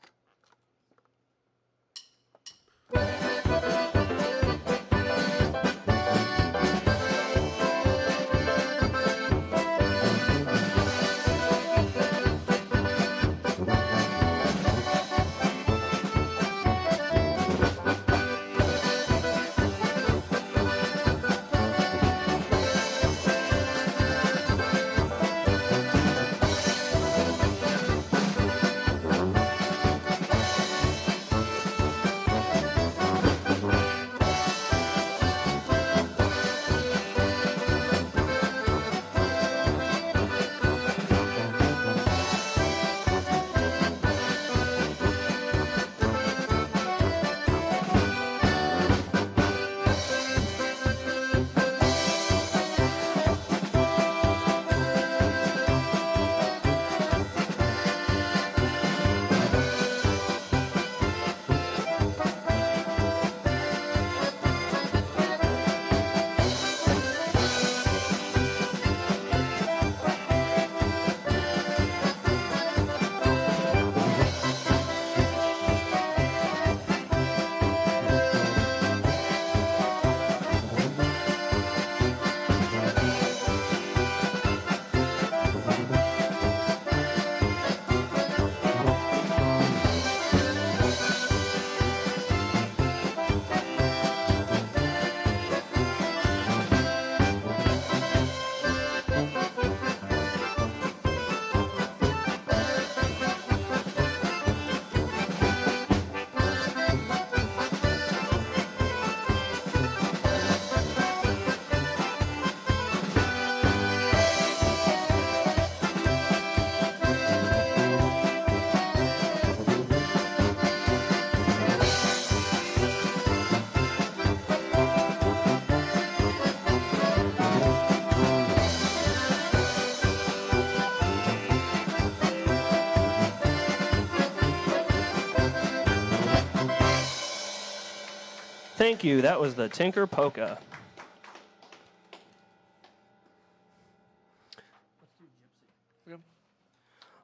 Thank you. That was the Tinker Polka.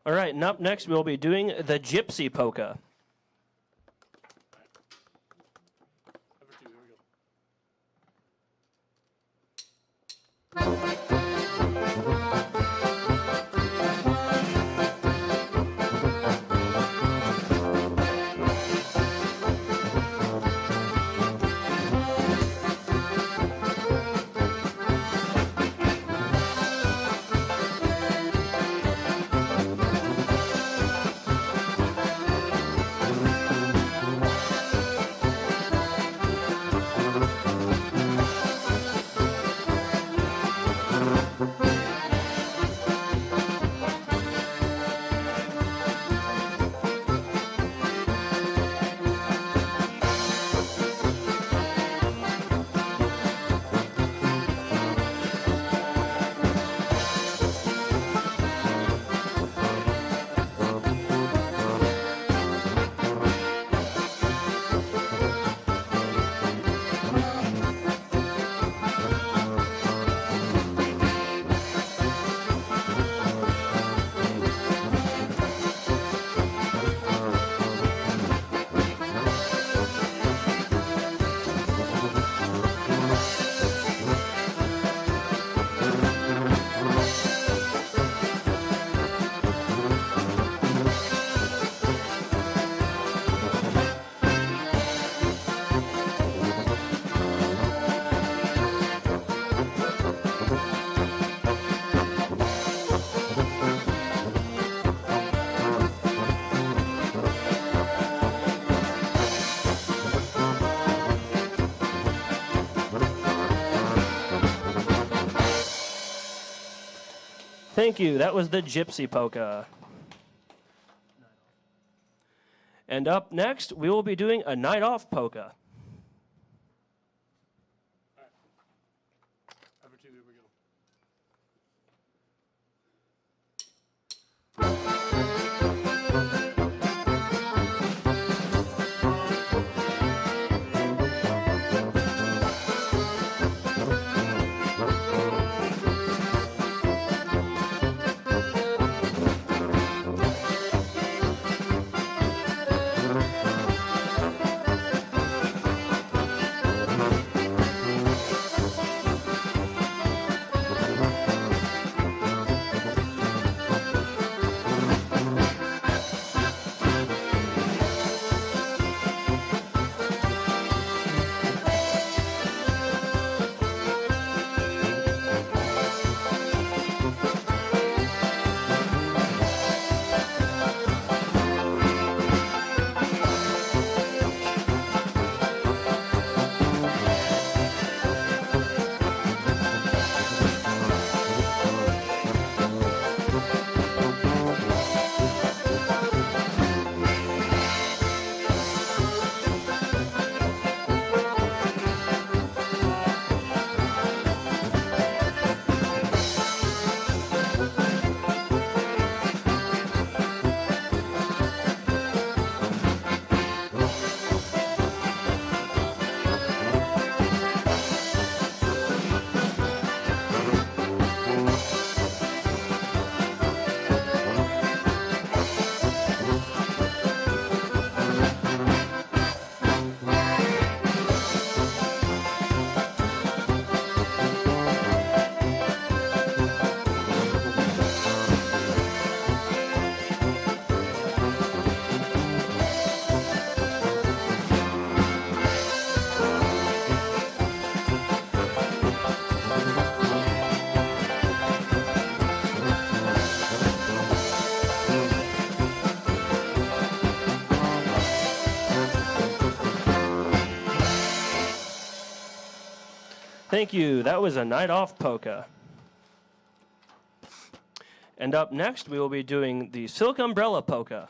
All right, and up next we'll be doing the Gypsy Polka.
Over to you. Here we go.
Thank you. That was the Gypsy Polka. And up next, we will be doing a night off polka. Thank you. That was a night off polka. And up next, we will be doing the Silk Umbrella polka.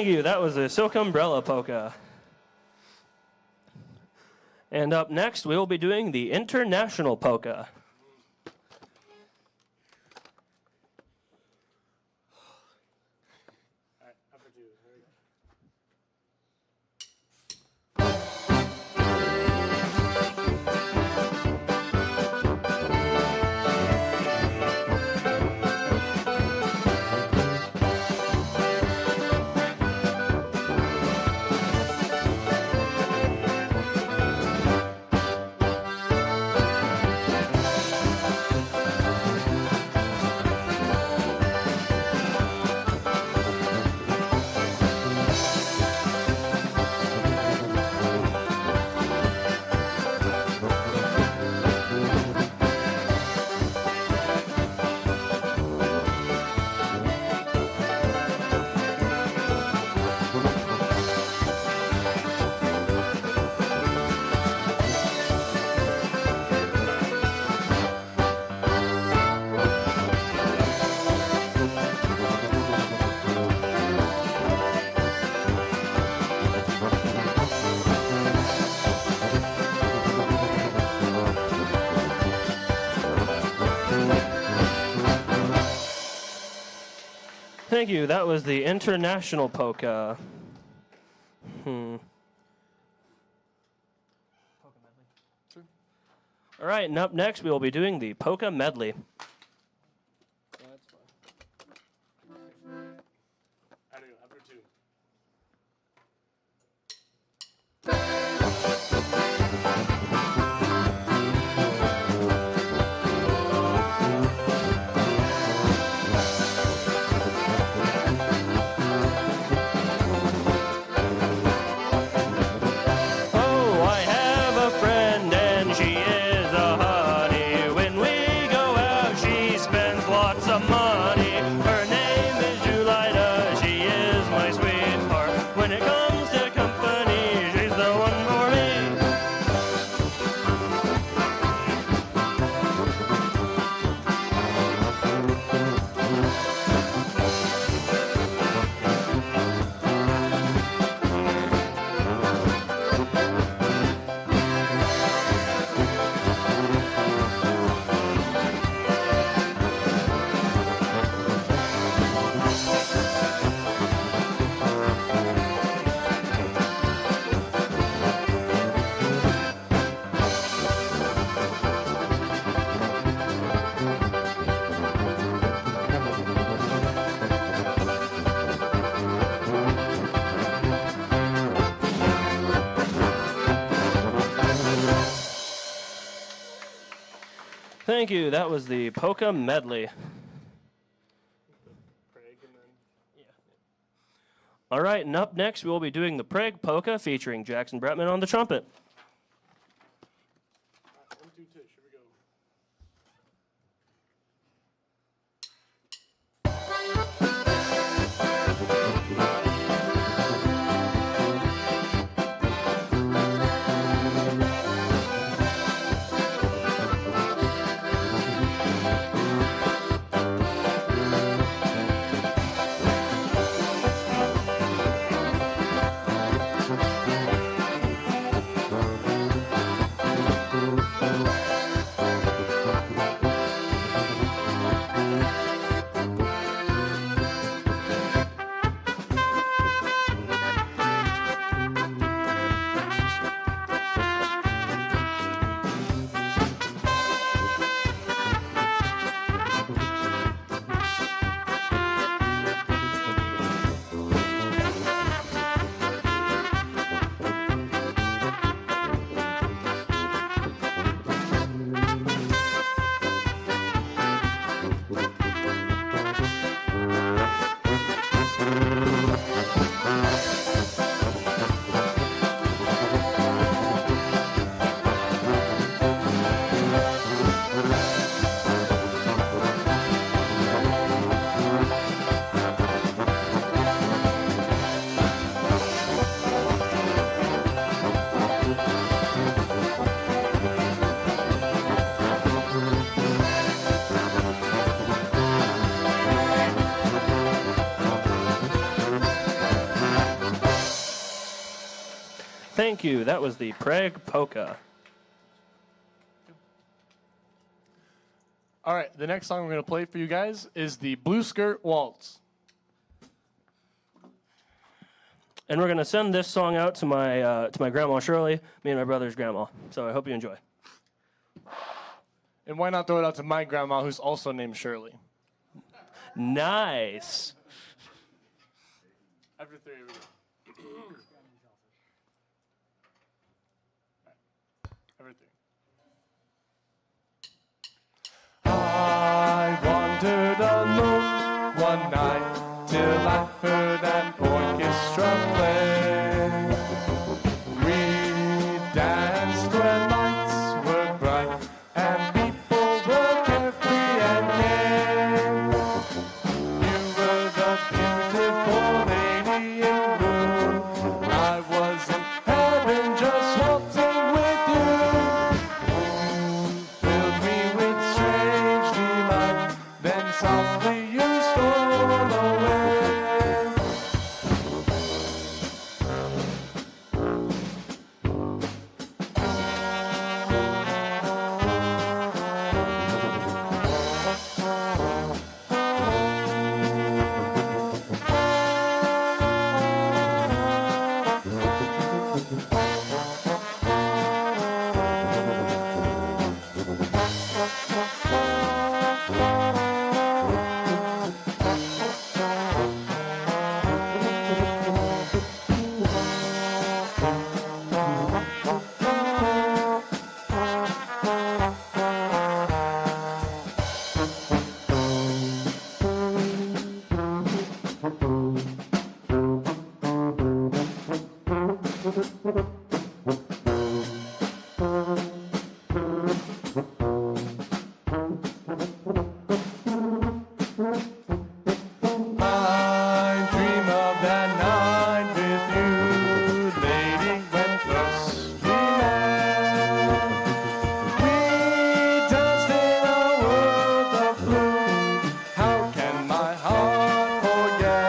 Thank you. That was the Silk Umbrella polka. And up next, we will be doing the International polka. Thank you. That was the international polka. All right, and up next we will be doing the polka medley. Thank you. That was the polka medley. All right, and up next we will be doing the Prague polka featuring Jackson Bretman on the trumpet. Thank you. That was the Prague polka.
All right, the next song we're going to play for you guys is the Blue Skirt Waltz.
And we're going to send this song out to my grandma Shirley, me and my brother's grandma. So I hope you enjoy.
And why not throw it out to my grandma, who's also named Shirley?
Nice.
After three, we go. Everything. I wandered alone one night till I heard an orchestra play. We danced when lights were bright and people were carefree and gay. You were the beautiful lady in blue. I was in heaven just waltzing with you. Filled me with strange delight, then softly you stole away.
I dream of that night with you, lady, when first we met. We danced in a world of blue. How can my heart forget?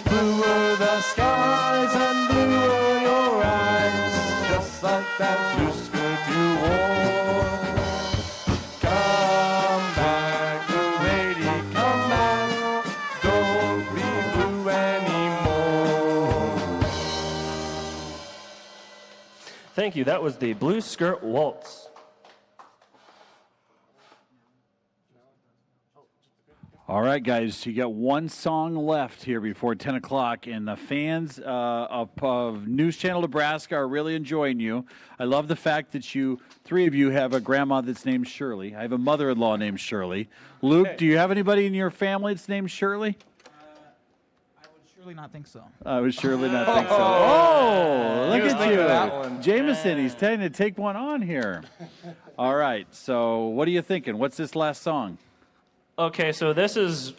Blue were the skies and blue were your eyes, just like that blue skirt you wore. Come back, blue lady, come back. Don't be blue anymore.
Thank you. That was the Blue Skirt Waltz.
All right, guys, you got one song left here before 10 o'clock, and the fans of News Channel Nebraska are really enjoying you. I love the fact that three of you have a grandma that's named Shirley. I have a mother-in-law named Shirley. Luke, do you have anybody in your family that's named Shirley?
I would surely not think so.
I would surely not think so. Oh, look
was
at
thinking of that
you.
one.
Jameson, he's trying to take one on here. All right, so what are you thinking? What's this last song?
Okay, so this is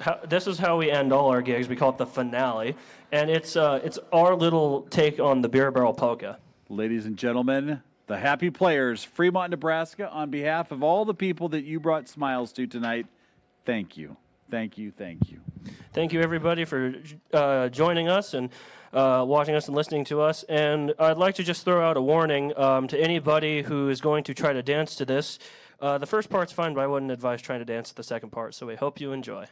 how we end all our gigs. We call it the finale, and it's our little take on the beer barrel polka.
Ladies and gentlemen, the Happy Players, Fremont, Nebraska, on behalf of all the people that you brought smiles to tonight, thank you. Thank you, thank you.
Thank you, everybody, for joining us and watching us and listening to us. And I'd like to just throw out a warning to anybody who is going to try to dance to this. The first part's fine, but I wouldn't advise trying to dance to the second part, so we hope you enjoy.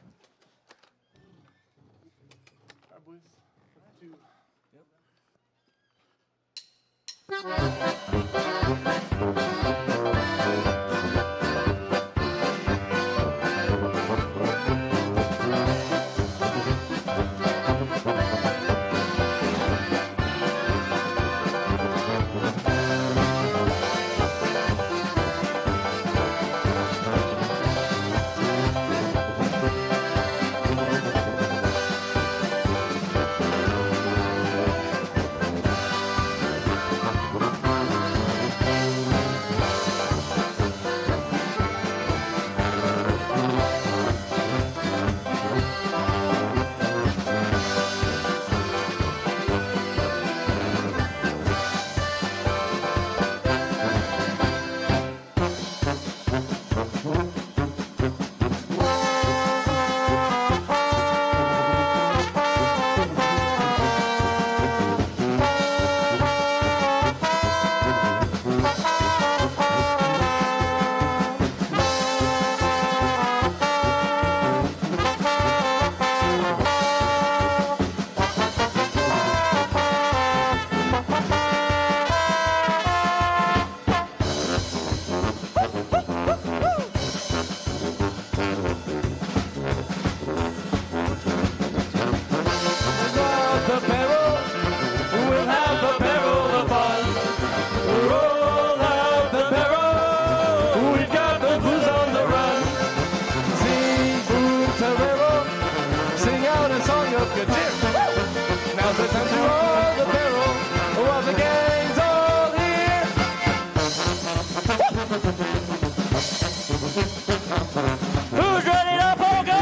Who's ready to polka?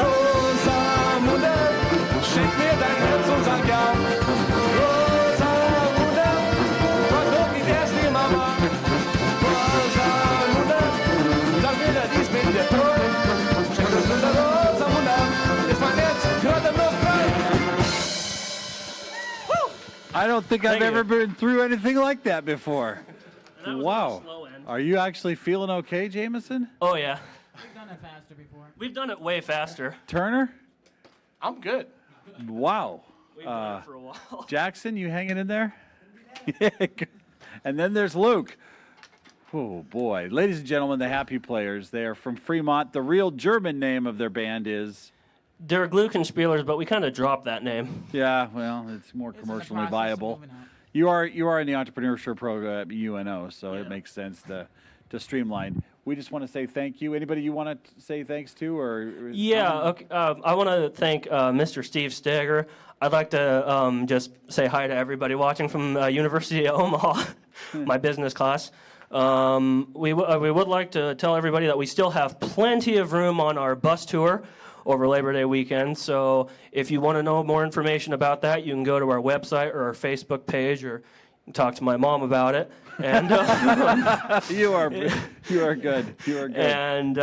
Rosamunde, schick mir dein Herz und sag ja. Rosamunde, frag doch nicht erst die Mama. Rosamunde, sag mir, dass dies mit dir toll. Schenk das mit der Rosamunde, ist mein Herz gerade noch frei.
I don't think I've ever been through anything like that before. Wow.
Slow end.
Are you actually feeling okay, Jameson?
Oh, yeah.
We've done it faster before.
We've done it way faster.
Turner?
I'm good.
Wow.
We've done it for a while.
Jackson, you hanging in there? And then there's Luke. Oh, boy. Ladies and gentlemen, the Happy Players. They are from Fremont. The real German name of their band is...
Der Glückenspielers, but we kind of dropped that name.
Yeah, well, it's more
It's in the
commercially
process of
viable.
moving out.
You are in the entrepreneurship program at UNO, so it makes sense to streamline. we just want to say thank you. Anybody you want to say thanks to?
Yeah, okay, I want to thank Mr. Steve Steger. I'd like to just say hi to everybody watching from University of Omaha, my business class. We would like to tell everybody that we still have plenty of room on our bus tour over Labor Day weekend. So if you want to know more information about that, you can go to our website or our Facebook page or talk to my mom about it. And
you are good. You are good.
And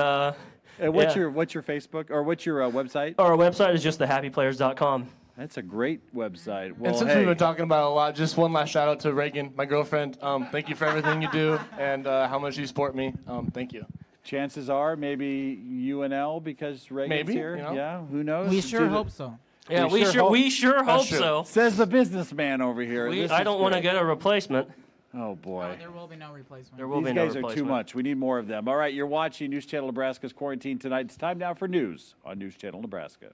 what's your Facebook or what's your website?
Our website is just thehappyplayers.com.
That's a great website. Well,
and since we've been talking about it a lot, just one last shout out to Reagan, my girlfriend. Thank you for everything you do and how much you support me. Thank you.
Chances are maybe UNL because Reagan's here.
You know?
Yeah, who knows?
We sure hope so.
Yeah, we sure hope so.
Says the businessman over here.
I don't want to get a replacement.
Oh, boy.
No, there will be no replacement.
These guys are too much. We need more of them. All right, you're watching News Channel Nebraska's Quarantine Tonight. It's time now for news on News Channel Nebraska.